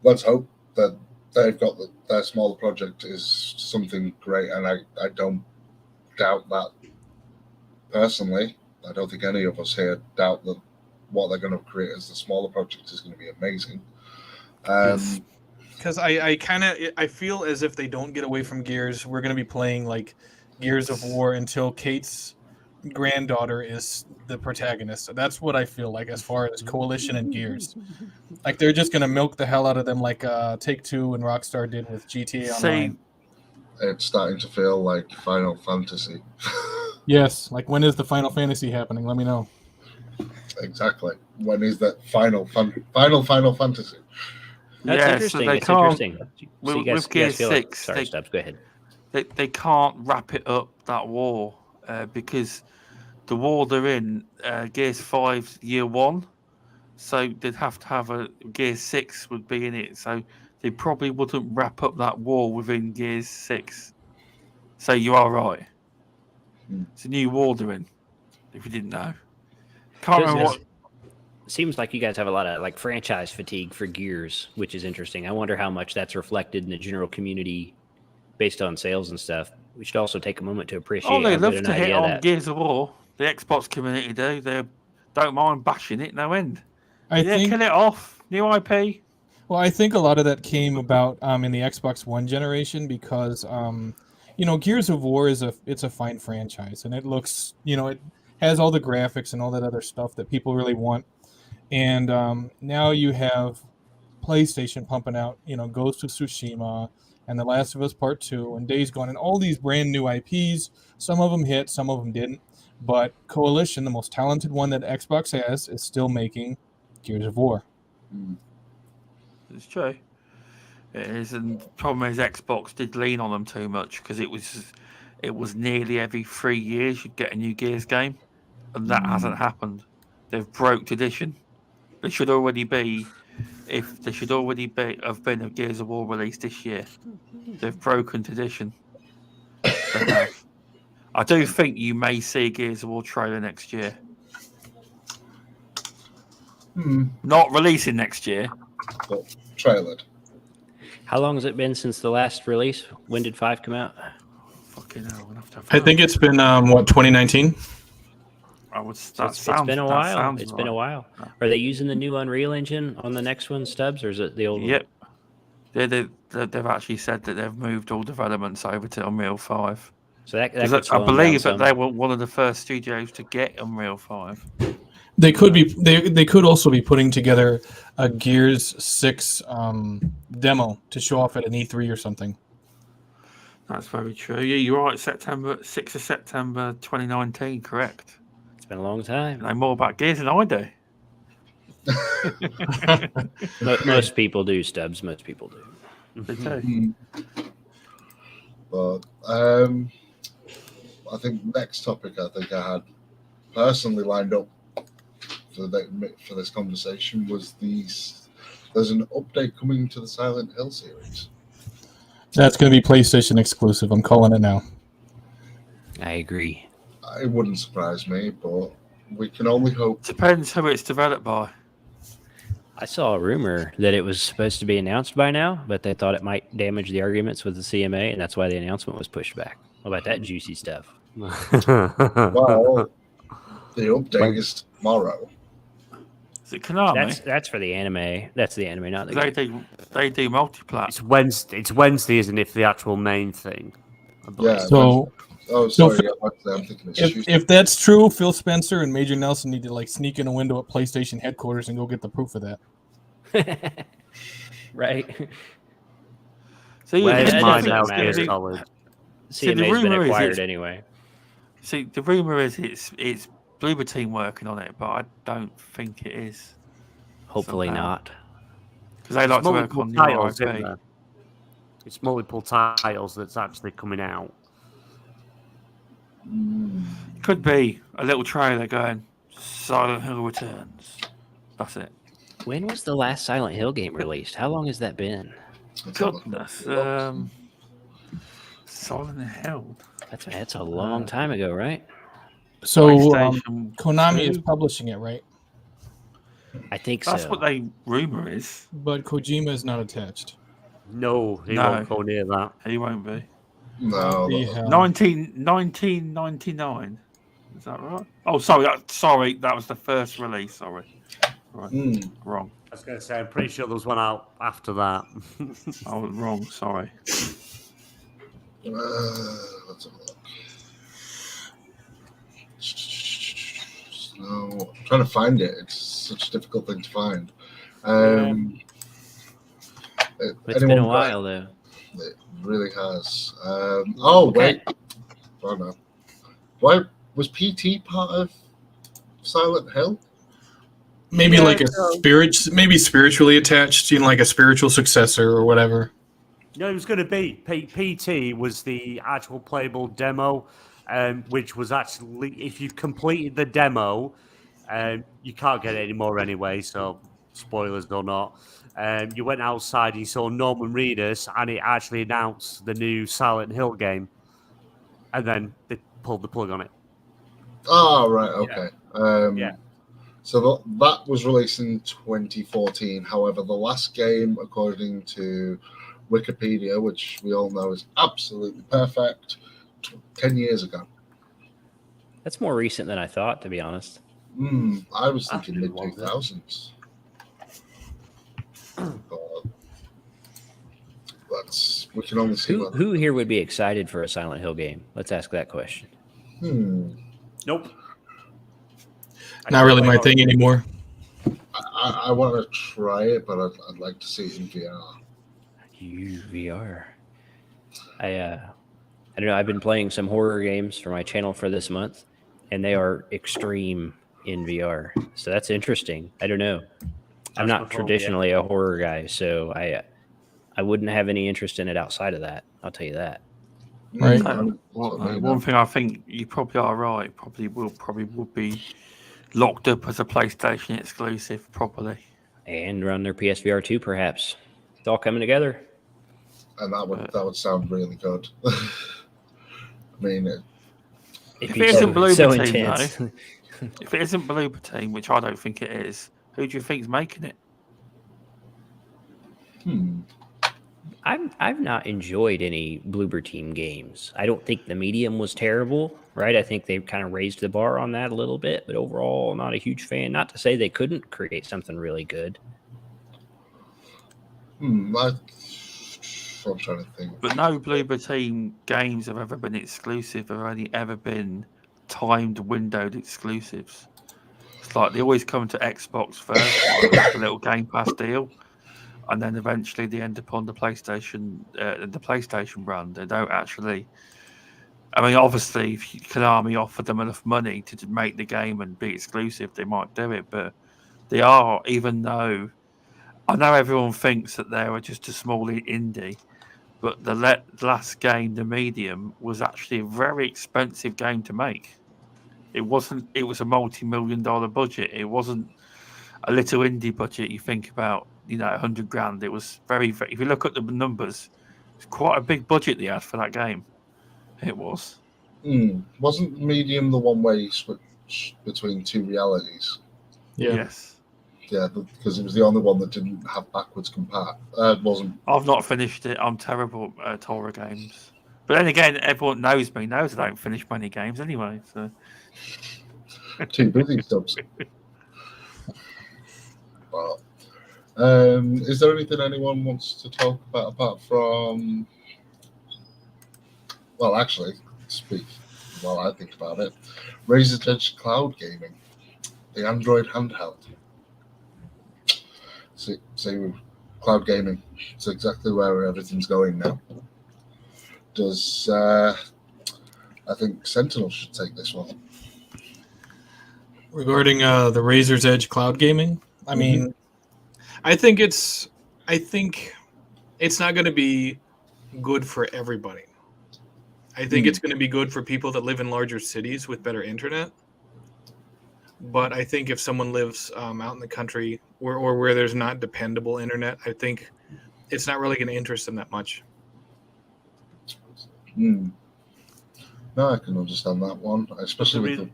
Let's hope that they've got their smaller project is something great, and I don't doubt that personally. I don't think any of us here doubt that what they're going to create as the smaller project is going to be amazing. Yes. Because I feel as if they don't get away from Gears, we're going to be playing like Gears of War until Kate's granddaughter is the protagonist. So that's what I feel like as far as Coalition and Gears. Like they're just going to milk the hell out of them like Take-Two and Rockstar did with GTA Online. It's starting to feel like Final Fantasy. Yes, like when is the Final Fantasy happening? Let me know. Exactly. When is that Final Fantasy? That's Yeah, so interesting. they It's can't- interesting. with- So you guys, with you guys Gears feel 6, sorry, they- Stubbs, go ahead. They can't wrap it up, that war, because the war they're in, Gears 5 year 1, so they'd have to have a Gears 6 would be in it, so they probably wouldn't wrap up that war within Gears 6. So you are right. It's a new war they're in, if you didn't know. Can't remember what. Seems like you guys have a lot of like franchise fatigue for Gears, which is interesting. I wonder how much that's reflected in the general community based on sales and stuff. We should also take a moment to appreciate Oh, they how love good to an hit idea on that. Gears of War. The Xbox community do. They don't mind bashing it, no end. I think kill it off. New IP. Well, I think a lot of that came about in the Xbox One generation because Gears of War it's a fine franchise and it looks it has all the graphics and all that other stuff that people really want. And now you have PlayStation pumping out Ghost of Tsushima and The Last of Us Part 2 and Days Gone and all these brand new IPs. Some of them hit, some of them didn't. But Coalition, the most talented one that Xbox has, is still making Gears of War. It's true. It is, and the problem is Xbox did lean on them too much because it it was nearly every 3 years you'd get a new Gears game, and that hasn't happened. They've broke tradition. There should already be, have been a Gears of War release this year. They've broken tradition. They have. I do think you may see a Gears of War trailer next year. Not releasing next year. But trailered. How long has it been since the last release? When did 5 come out? Fucking hell, we'll have to have I think it's been 2019. It's been a while. It's been a while. Are they using the new Unreal Engine on the next one, Stubz, or is it the old Yep. They've actually said that they've moved all developments over to Unreal 5. So that I believe that they were one of the first studios to get Unreal 5. They could be. They could also be putting together a Gears 6 demo to show off at an E3 or something. That's very true. Yeah, you're right. 6th of September 2019, correct. It's been a long time. I know more about Gears than I do. Most people do, Stubz. Most people do. They do. But I think next topic I had personally lined up for this conversation was there's an update coming to the Silent Hill series. That's going to be PlayStation exclusive. I'm calling it now. I agree. It wouldn't surprise me, but we can only hope. Depends who it's developed by. I saw a rumor that it was supposed to be announced by now, but they thought it might damage the arguments with the CMA, and that's why the announcement was pushed back. How about that juicy stuff? Well, the update is tomorrow. Is it Konami? That's for the anime. That's the anime, not the game. They do multiplat. It's Wednesday, isn't it, for the actual main thing? Yeah. So, sorry. I'm thinking it's Tuesday. if that's true, Phil Spencer and Major Nelson need to sneak in a window at PlayStation headquarters and go get the proof of that. Right. So Where's that mine doesn't now? matter. Gears Solid. See, the CMA's been rumor is acquired anyway. See, the rumor is it's Bloober Team working on it, but I don't think it is. Hopefully somehow. not. Because they like to work Multiple on titles, the isn't IP. there? It's multiple titles that's actually coming out. Could be a little trailer going, Silent Hill returns. That's it. When was the last Silent Hill game released? How long has that been? Goodness. Silent Hill. That's a long time ago, right? So PlayStation Konami 2. is publishing it, right? I think That's so. what they rumor is. But Kojima is not attached. No, he No. won't go near that. He won't be. No. The hell? 1999. Is that right? Oh, sorry. That was the first release. Sorry. Right. Wrong. I was going to say, I'm pretty sure there was one out after that. I was wrong. Sorry. Let's have a look. No, I'm trying to find it. It's such a difficult thing to find. It's been a while, though. It really has. Wait. Oh, no. Why was PT part of Silent Hill? Maybe maybe spiritually attached, like a spiritual successor or whatever. No, it was going to be. PT was the actual playable demo, which was actually, if you completed the demo, you can't get it anymore anyway, so spoilers or not. You went outside and you saw Norman Reedus, and it actually announced the new Silent Hill game. And then they pulled the plug on it. Oh, right, okay. Yeah. So that was released in 2014. However, the last game, according to Wikipedia, which we all know is absolutely perfect, 10 years ago. That's more recent than I thought, to be honest. I was thinking mid-2000s. We can only see Who here would be excited for a Silent Hill game? Let's ask that question. Nope. Not really my thing anymore. I want to try it, but I'd like to see it in VR. VR. I don't know. I've been playing some horror games for my channel for this month, and they are extreme in VR. So that's interesting. I don't know. I'm not traditionally a horror guy, so I wouldn't have any interest in it outside of that. I'll tell you that. Right. One thing I think you probably are right. Probably would be locked up as a PlayStation exclusive properly, and run their PSVR 2 perhaps. It's all coming together. And that would sound really good. I mean, It'd if be it isn't Bloober so Team, intense. though, if it isn't Bloober Team, which I don't think it is, who do you think's making it? I've not enjoyed any Bloober Team games. I don't think the medium was terrible, right? I think they've kind of raised the bar on that a little bit, but overall, not a huge fan. Not to say they couldn't create something really good. I'm trying to think. But no Bloober Team games have ever been exclusive. Have only ever been timed, windowed exclusives. It's like they always come to Xbox first, like a little Game Pass deal, and then eventually they end up on the PlayStation brand. They don't actually. I mean, obviously, if Konami offered them enough money to make the game and be exclusive, they might do it. But they are, even though I know everyone thinks that they were just a small indie, but the last game, The Medium, was actually a very expensive game to make. It wasn't. It was a multi-million-dollar budget. It wasn't a little indie budget. You think about, $100,000. It was very. If you look at the numbers, it's quite a big budget they had for that game. It was. Wasn't Medium the one where you switch between two realities? Yeah. Yes. Yeah, because it was the only one that didn't have backwards compat. Wasn't. I've not finished it. I'm terrible at horror games. But then again, everyone knows I don't finish many games anyway. So Too busy, Stubz. Well, is there anything anyone wants to talk about apart from? Well, actually, speak while I think about it. Razer's Edge Cloud Gaming, the Android handheld. See, cloud gaming. It's exactly where everything's going now. I think Sentinel should take this one. Regarding the Razer's Edge cloud gaming, I mean, I think it's not going to be good for everybody. I think it's going to be good for people that live in larger cities with better internet. But I think if someone lives out in the country or where there's not dependable internet, I think it's not really going to interest them that much. No, I can understand that one, especially with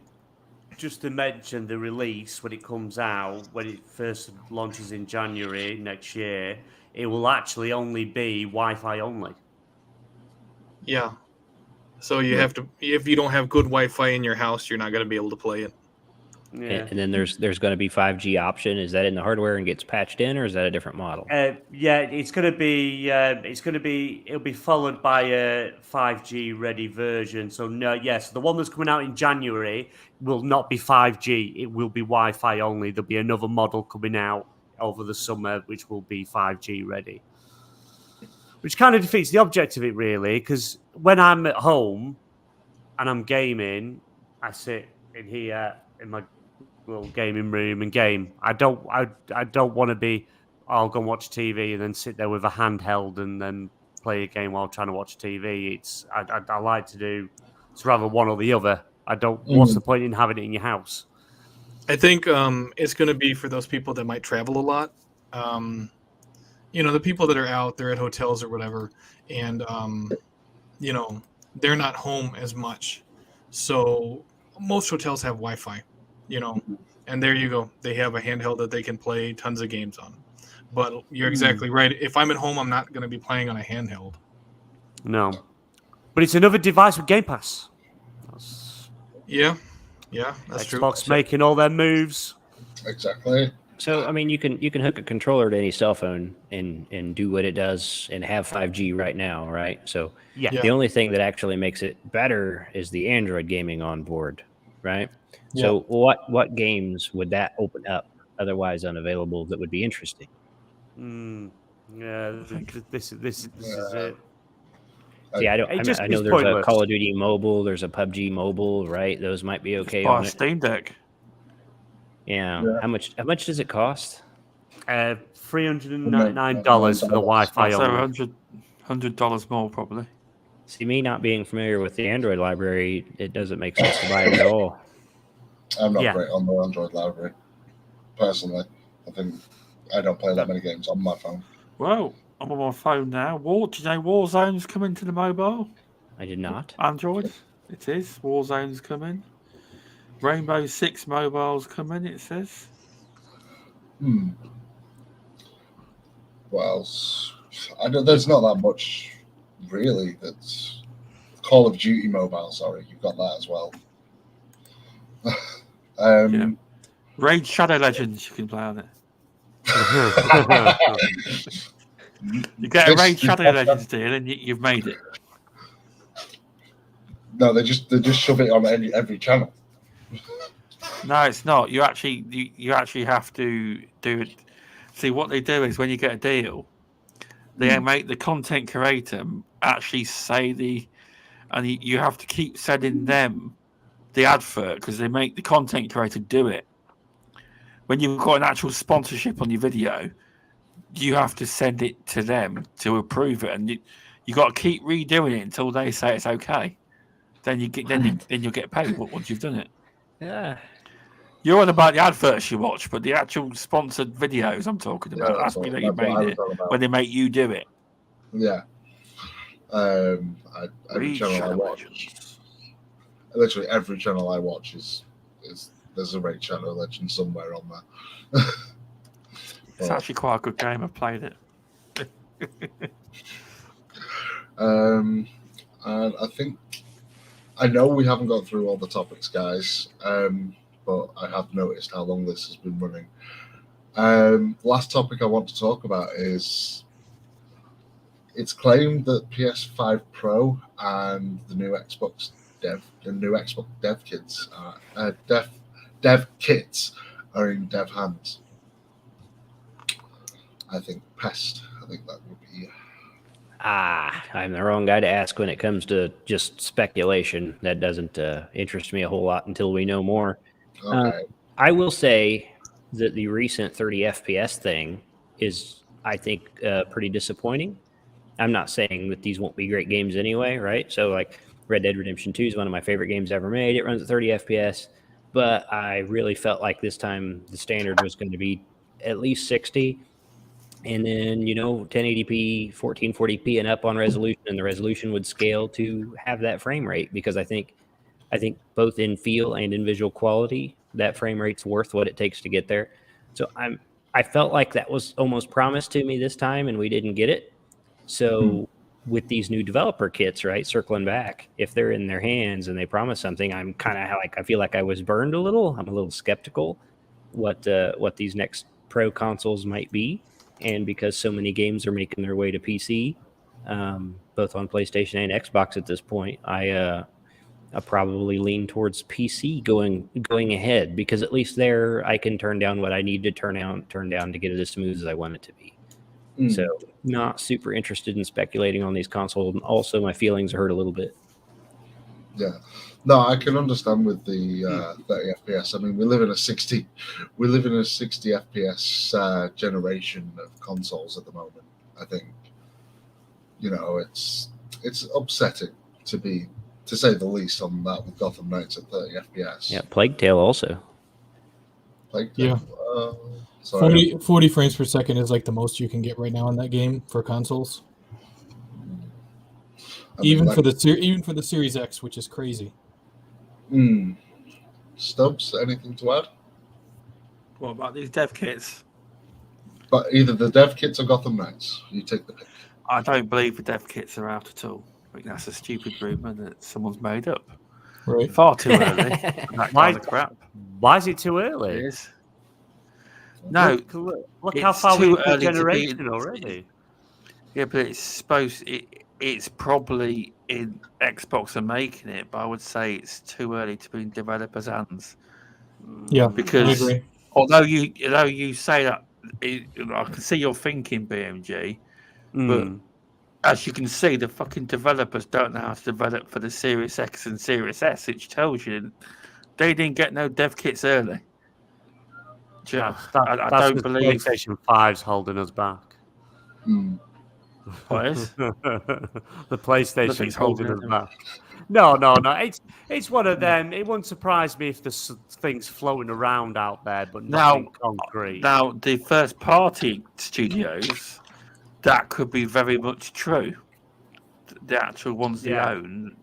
just to mention the release when it comes out, when it first launches in January next year, it will actually only be Wi-Fi only. Yeah. So you have to, if you don't have good Wi-Fi in your house, you're not going to be able to play it. Yeah. And then there's going to be 5G option. Is that in the hardware and gets patched in, or is that a different model? Yeah, it's going to be. It'll be followed by a 5G ready version. So no, yes, the one that's coming out in January will not be 5G. It will be Wi-Fi only. There'll be another model coming out over the summer which will be 5G ready. Which kind of defeats the object of it, really, because when I'm at home and I'm gaming, I sit in here in my little gaming room and game. I don't want to be, I'll go and watch TV and then sit there with a handheld and then play a game while trying to watch TV. I like to do, it's rather one or the other. What's the point in having it in your house? I think it's going to be for those people that might travel a lot. The people that are out, they're at hotels or whatever, and, they're not home as much. So most hotels have Wi-Fi, and there you go. They have a handheld that they can play tons of games on. But you're exactly right. If I'm at home, I'm not going to be playing on a handheld. No. But it's another device with Game Pass. Yeah, that's true. Xbox making all their moves. Exactly. So I mean, you can hook a controller to any cell phone and do what it does and have 5G right now, right? So Yeah. the only thing that actually makes it better is the Android gaming on board, right? Yeah. So what games would that open up otherwise unavailable that would be interesting? Yeah, this is it. Yeah, I know there's a Call of Duty mobile, there's a PUBG mobile, right? Those might be okay on Steam Deck. Yeah. How much does it cost? $399 for the Wi-Fi only. So $100 more probably. See, me not being familiar with the Android library, it doesn't make sense to buy it at all. I'm not Yeah. great on the Android library, personally. I think I don't play that many games on my phone. Well, I'm on my phone now. Do you know Warzone's coming to the mobile? I did not. Android? It is. Warzone's coming. Rainbow Six Mobile's coming, it says. What else? There's not that much, really. That's Call of Duty Mobile, sorry. You've got that as well. Yeah. Raid Shadow Legends, you can play on it. You get a Raid Shadow Legends deal and you've made it. No, they just shove it on every channel. No, it's not. You actually have to do it. See, what they do is when you get a deal, they make the content creator actually say and you have to keep sending them the advert because they make the content creator do it. When you've got an actual sponsorship on your video, you have to send it to them to approve it, and you got to keep redoing it until they say it's okay. Then you'll get paid once you've done it. Yeah. You're on about the adverts you watch, but the actual sponsored videos I'm talking about, that's when you made it, when they make you do it. Yeah. Every channel I watch, literally every channel I watch is there's a Raid Shadow Legend somewhere on there. It's actually quite a good game. I've played it. And I think I know we haven't got through all the topics, guys, but I have noticed how long this has been running. Last topic I want to talk about is it's claimed that PS5 Pro and the new Xbox dev kits are in dev hands. I think Pest. I think that would be. I'm the wrong guy to ask when it comes to just speculation. That doesn't interest me a whole lot until we know more. Okay. I will say that the recent 30 FPS thing is, I think, pretty disappointing. I'm not saying that these won't be great games anyway, right? So, like, Red Dead Redemption 2 is one of my favorite games ever made. It runs at 30 FPS, but I really felt like this time the standard was going to be at least 60. And then, 1080p, 1440p and up on resolution, and the resolution would scale to have that frame rate, because I think both in feel and in visual quality, that frame rate's worth what it takes to get there. So I felt like that was almost promised to me this time, and we didn't get it. So with these new developer kits, right, circling back, if they're in their hands and they promise something, I'm kind of like, I feel like I was burned a little. I'm a little skeptical what these next pro consoles might be. And because so many games are making their way to PC, both on PlayStation and Xbox at this point, I probably lean towards PC going ahead, because at least there I can turn down what I need to turn down to get it as smooth as I want it to be. So not super interested in speculating on these consoles. And also my feelings are hurt a little bit. Yeah. No, I can understand with the 30 FPS. I mean, we live in a 60 FPS generation of consoles at the moment. I think, it's upsetting to say the least on that, with Gotham Knights at 30 FPS. Yeah, Plague Tale also. Plague Tale. Yeah. Sorry. 40 frames per second is like the most you can get right now in that game for consoles. Even for the Series X, which is crazy. Stubz, anything to add? What about these dev kits? But either the dev kits or Gotham Knights. You take the pick. I don't believe the dev kits are out at all. I think that's a stupid rumor that someone's made up. Right. Far too early. That kind of crap. Why is it too It early? is. No, Look how it's far too we've early to be generation already. Yeah, but it's probably in Xbox are making it, but I would say it's too early to be in developers' hands. Yeah, because I agree. although you say that, I can see your thinking, BMG, but as you can see, the fucking developers don't know how to develop for the Series X and Series S, which tells you they didn't get no dev kits early. I don't believe PlayStation 5's holding us back. What is? The PlayStation Nothing's holding holding them it. back. No. It's one of them. It wouldn't surprise me if there's things floating around out there, but nothing concrete. Now, the first party studios, that could be very much true. The actual ones they own,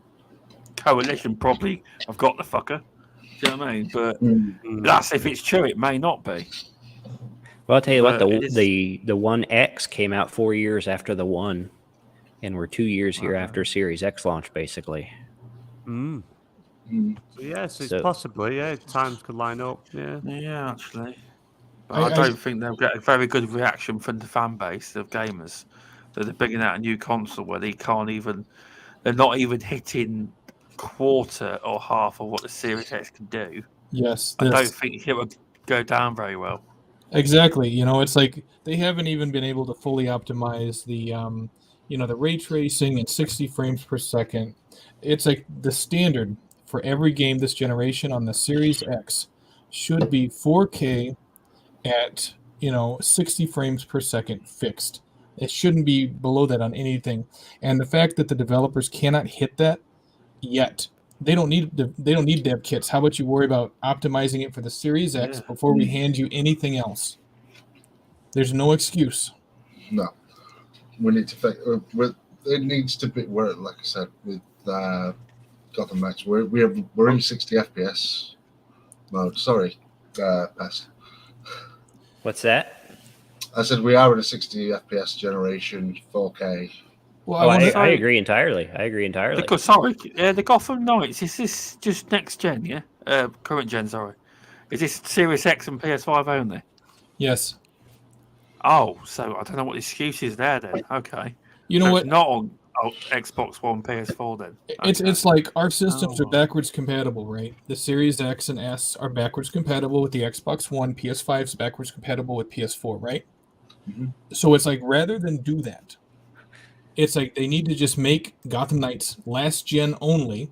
Coalition probably have got the fucker. Do you know what I mean? But that's if it's true. It may not be. Well, I'll tell you what, But the One X came out 4 years after the One, and we're 2 years here after Series X launch, basically. Yes, it's possibly. Yeah, times could line up. Yeah, actually. But I don't think they'll get a very good reaction from the fan base of gamers. That they're bringing out a new console where they're not even hitting quarter or half of what the Series X can do. Yes, I don't think it would go down very well. Exactly. It's like they haven't even been able to fully optimize the the ray tracing at 60 frames per second. It's like the standard for every game this generation on the Series X should be 4K at 60 frames per second fixed. It shouldn't be below that on anything. And the fact that the developers cannot hit that yet, they don't need dev kits. How about you worry about optimizing it for the Series X before we hand you anything else? There's no excuse. No, we need to. It needs to be. Where, like I said, with Gotham Knights, we're in 60 FPS mode. Sorry, Pest. What's that? I said we are in a 60 FPS generation, 4K. Well, I agree entirely. The Gotham Knights, is this just next gen, yeah? Current gen, sorry. Is this Series X and PS5 only? Yes. Oh, so I don't know what the excuse is there then. Okay. You know what? It's not on Xbox One, PS4 then. It's like our systems are backwards compatible, right? The Series X and S are backwards compatible with the Xbox One. PS5 is backwards compatible with PS4, right? Mm-hmm. So it's like rather than do that, it's like they need to just make Gotham Knights last gen only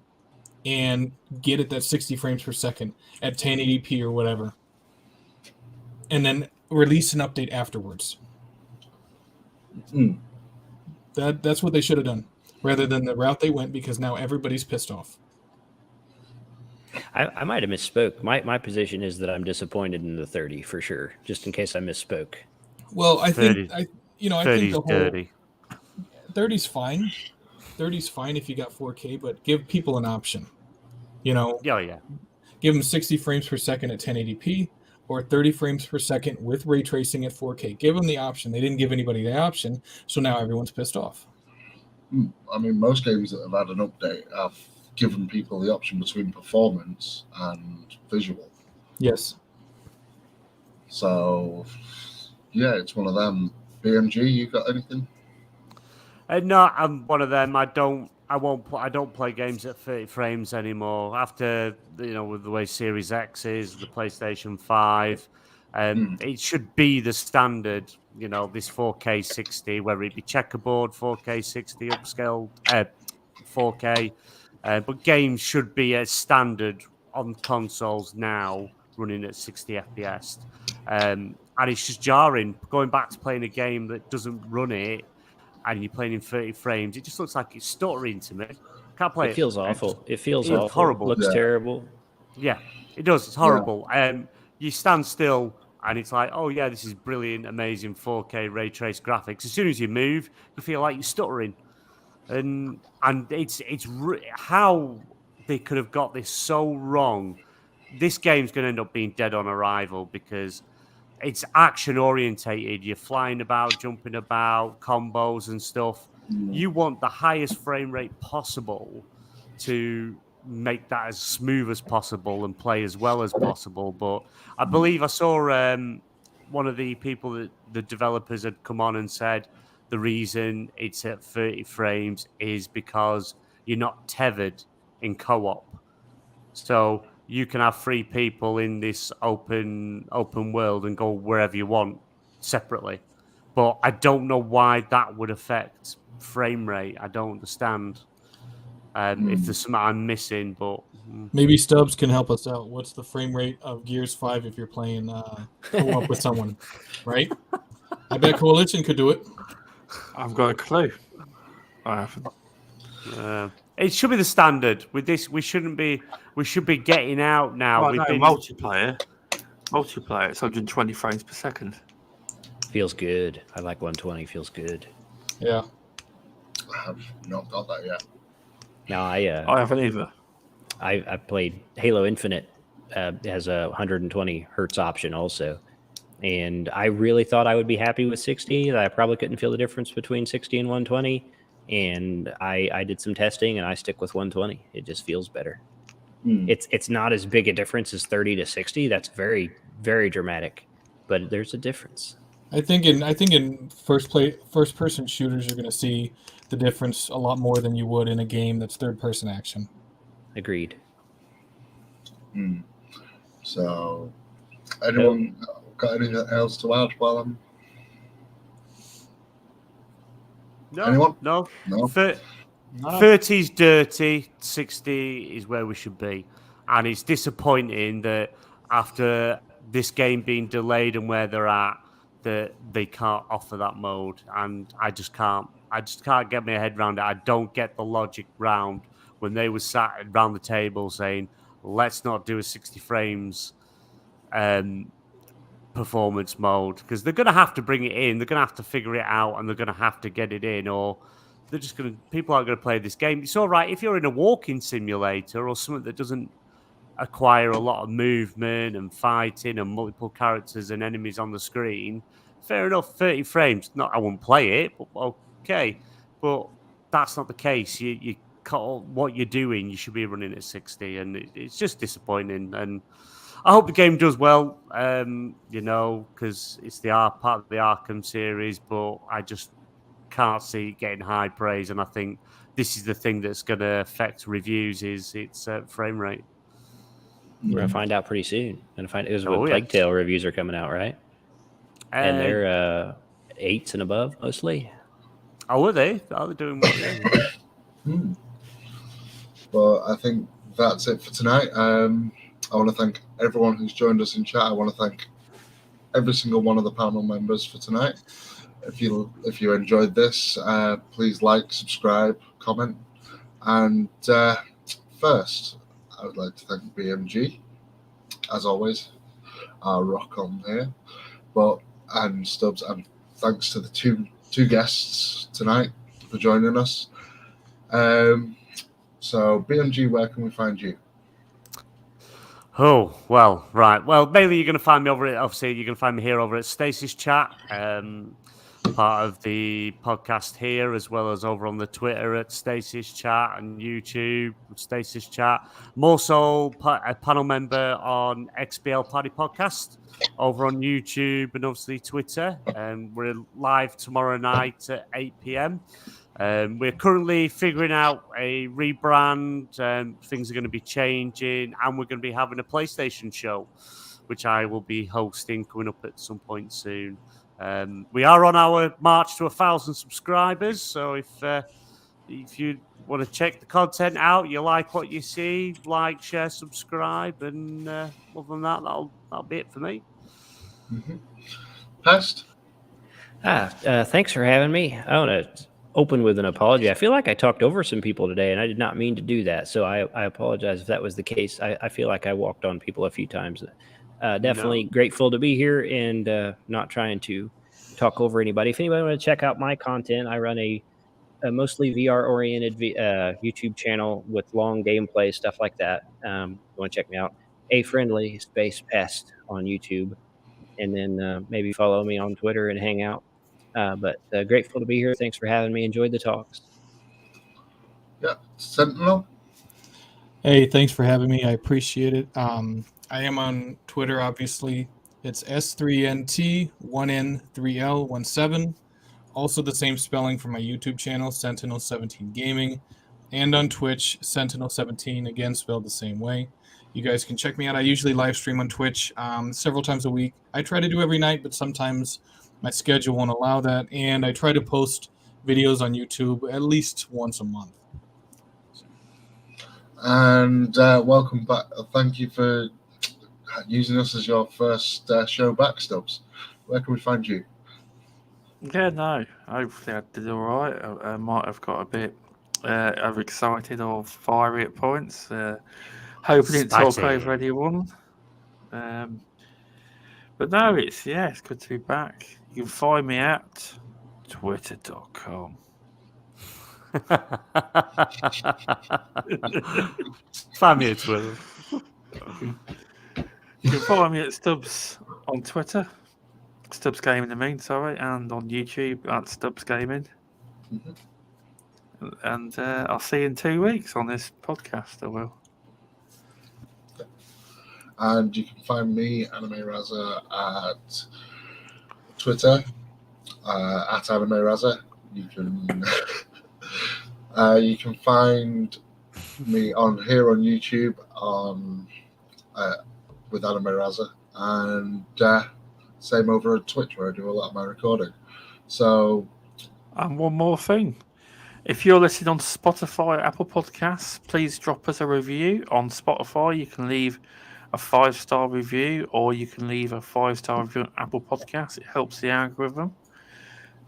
and get it that 60 frames per second at 1080p or whatever. And then release an update afterwards. That's what they should have done, rather than the route they went, because now everybody's pissed off. I might have misspoke. My position is that I'm disappointed in the 30 for sure, just in case I misspoke. Well, I think 30. I think the whole 30. 30's fine. 30's fine if you got 4K, but give people an option. Yeah. Give them 60 frames per second at 1080p or 30 frames per second with ray tracing at 4K. Give them the option. They didn't give anybody the option, so now everyone's pissed off. I mean, most games that have had an update have given people the option between performance and visual. Yes. So, yeah, it's one of them. BMG, you got anything? No, I'm one of them. I don't play games at 30 frames anymore. After with the way Series X is, the PlayStation 5, it should be the standard. This 4K 60, whether it be checkerboard 4K 60 upscaled 4K, but games should be a standard on consoles now, running at 60 FPS, and it's just jarring going back to playing a game that doesn't run it. And you're playing in 30 frames, it just looks like it's stuttering to me. Can't play it. It feels awful. It feels it's awful. Horrible. Looks terrible. Yeah, it does. It's horrible. You stand still, and it's like, oh yeah, this is brilliant, amazing 4K ray trace graphics. As soon as you move, you feel like you're stuttering, and it's how they could have got this so wrong. This game's going to end up being dead on arrival because it's action orientated. You're flying about, jumping about, combos and stuff. You want the highest frame rate possible to make that as smooth as possible and play as well as possible. But I believe I saw one of the people that the developers had come on and said the reason it's at 30 frames is because you're not tethered in co-op. So you can have 3 people in this open world and go wherever you want separately. But I don't know why that would affect frame rate. I don't understand if there's something I'm missing. But maybe Stubz can help us out. What's the frame rate of Gears 5 if you're playing co-op with someone, right? I bet Coalition could do it. I've got a clue. I haven't. It should be the standard. With this, we should be getting out now. Well, no, multiplayer. It's 120 frames per second. Feels good. I like 120. Feels good. Yeah. I have not got that yet. Now I haven't either. I played Halo Infinite. It has a 120 hertz option also, and I really thought I would be happy with 60. That I probably couldn't feel the difference between 60 and 120. And I did some testing, and I stick with 120. It just feels better. It's not as big a difference as 30 to 60. That's very, very dramatic, but there's a difference. I think in first person shooters, you're going to see the difference a lot more than you would in a game that's third person action. Agreed. So, anyone got anything else to add while I'm? No, Anyone? No. No. 30's dirty, 60 is where we should be. And it's disappointing that after this game being delayed and where they're at, that they can't offer that mode. And I just can't get my head around it. I don't get the logic round when they were sat around the table saying, let's not do a 60 frames performance mode, because they're going to have to bring it in. They're going to have to figure it out, and they're going to have to get it in, or people aren't going to play this game. It's all right if you're in a walking simulator or something that doesn't acquire a lot of movement and fighting and multiple characters and enemies on the screen. Fair enough, 30 frames. I won't play it, but okay. But that's not the case. You what you're doing, you should be running at 60, and it's just disappointing. And I hope the game does well, because it's part of the Arkham series, but I just can't see it getting high praise. And I think this is the thing that's going to affect reviews is its frame rate. We're going to find out pretty soon. It was what Plague Tale reviews are coming out, right? And they're 8s and above, mostly. Oh, were they? Are they doing well? Well, I think that's it for tonight. I want to thank everyone who's joined us in chat. I want to thank every single one of the panel members for tonight. If you enjoyed this, please like, subscribe, comment. And first, I would like to thank BMG, as always, our rock on here, and Stubz, and thanks to the two guests tonight for joining us. So, BMG, where can we find you? Oh, well, right. Well, mainly you're going to find me obviously you're going to find me here over at Stasis Chat, part of the podcast here, as well as over on the Twitter at Stasis Chat and YouTube, Stasis Chat. I'm also a panel member on XBL Party Podcast over on YouTube and obviously Twitter. We're live tomorrow night at 8 p.m. We're currently figuring out a rebrand. Things are going to be changing, and we're going to be having a PlayStation show, which I will be hosting coming up at some point soon. We are on our march to 1,000 subscribers, so if you want to check the content out, you like what you see, like, share, subscribe, and other than that, that'll be it for me. Pest? Thanks for having me. I want to open with an apology. I feel like I talked over some people today, and I did not mean to do that, so I apologize if that was the case. I feel like I walked on people a few times. Definitely grateful to be here and not trying to talk over anybody. If anybody want to check out my content, I run a mostly VR-oriented YouTube channel with long gameplay, stuff like that. You want to check me out, Friendly Pest on YouTube, and then maybe follow me on Twitter and hang out. But grateful to be here. Thanks for having me. Enjoyed the talks. Yeah, Sentinel? Hey, thanks for having me. I appreciate it. I am on Twitter, obviously. It's S3NT1N3L17. Also the same spelling for my YouTube channel, Sentinel17 Gaming. And on Twitch, Sentinel17, again spelled the same way. You guys can check me out. I usually live stream on Twitch several times a week. I try to do every night, but sometimes my schedule won't allow that. And I try to post videos on YouTube at least once a month. And welcome back. Thank you for using us as your first show back, Stubz. Where can we find you? Yeah, no. Hopefully, I did all right. I might have got a bit overexcited or fiery at points. Hopefully, didn't talk Spicy. over anyone. But no, it's good to be back. You can find me at twitter.com. Find me at Twitter. You can follow me at Stubz on Twitter. Stubz Gaming, and on YouTube at Stubz Gaming. And I'll see you in 2 weeks on this podcast. I will. And you can find me, Anime Razza, at Twitter, at Anime Razza. You can find me on YouTube with Anime Razza, and same over at Twitch where I do a lot of my recording. So, and one more thing. If you're listening on Spotify or Apple Podcasts, please drop us a review. On Spotify, you can leave a 5-star review, or you can leave a 5-star review on Apple Podcasts. It helps the algorithm,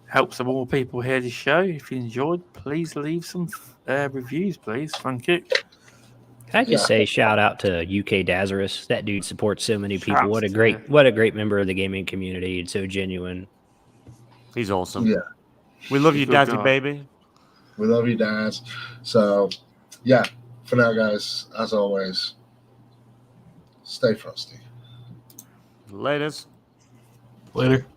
helps the more people hear the show. If you enjoyed, please leave some reviews, please. Thank you. Can I just say shout out to UK Dazarus? That dude supports so many people. Shouts What a great member of the gaming community. It's so genuine. He's awesome. Yeah. We love you, Good Dazzy guy. baby. We love you, Daz. So, yeah, for now, guys, as always, stay frosty. Laters. Later.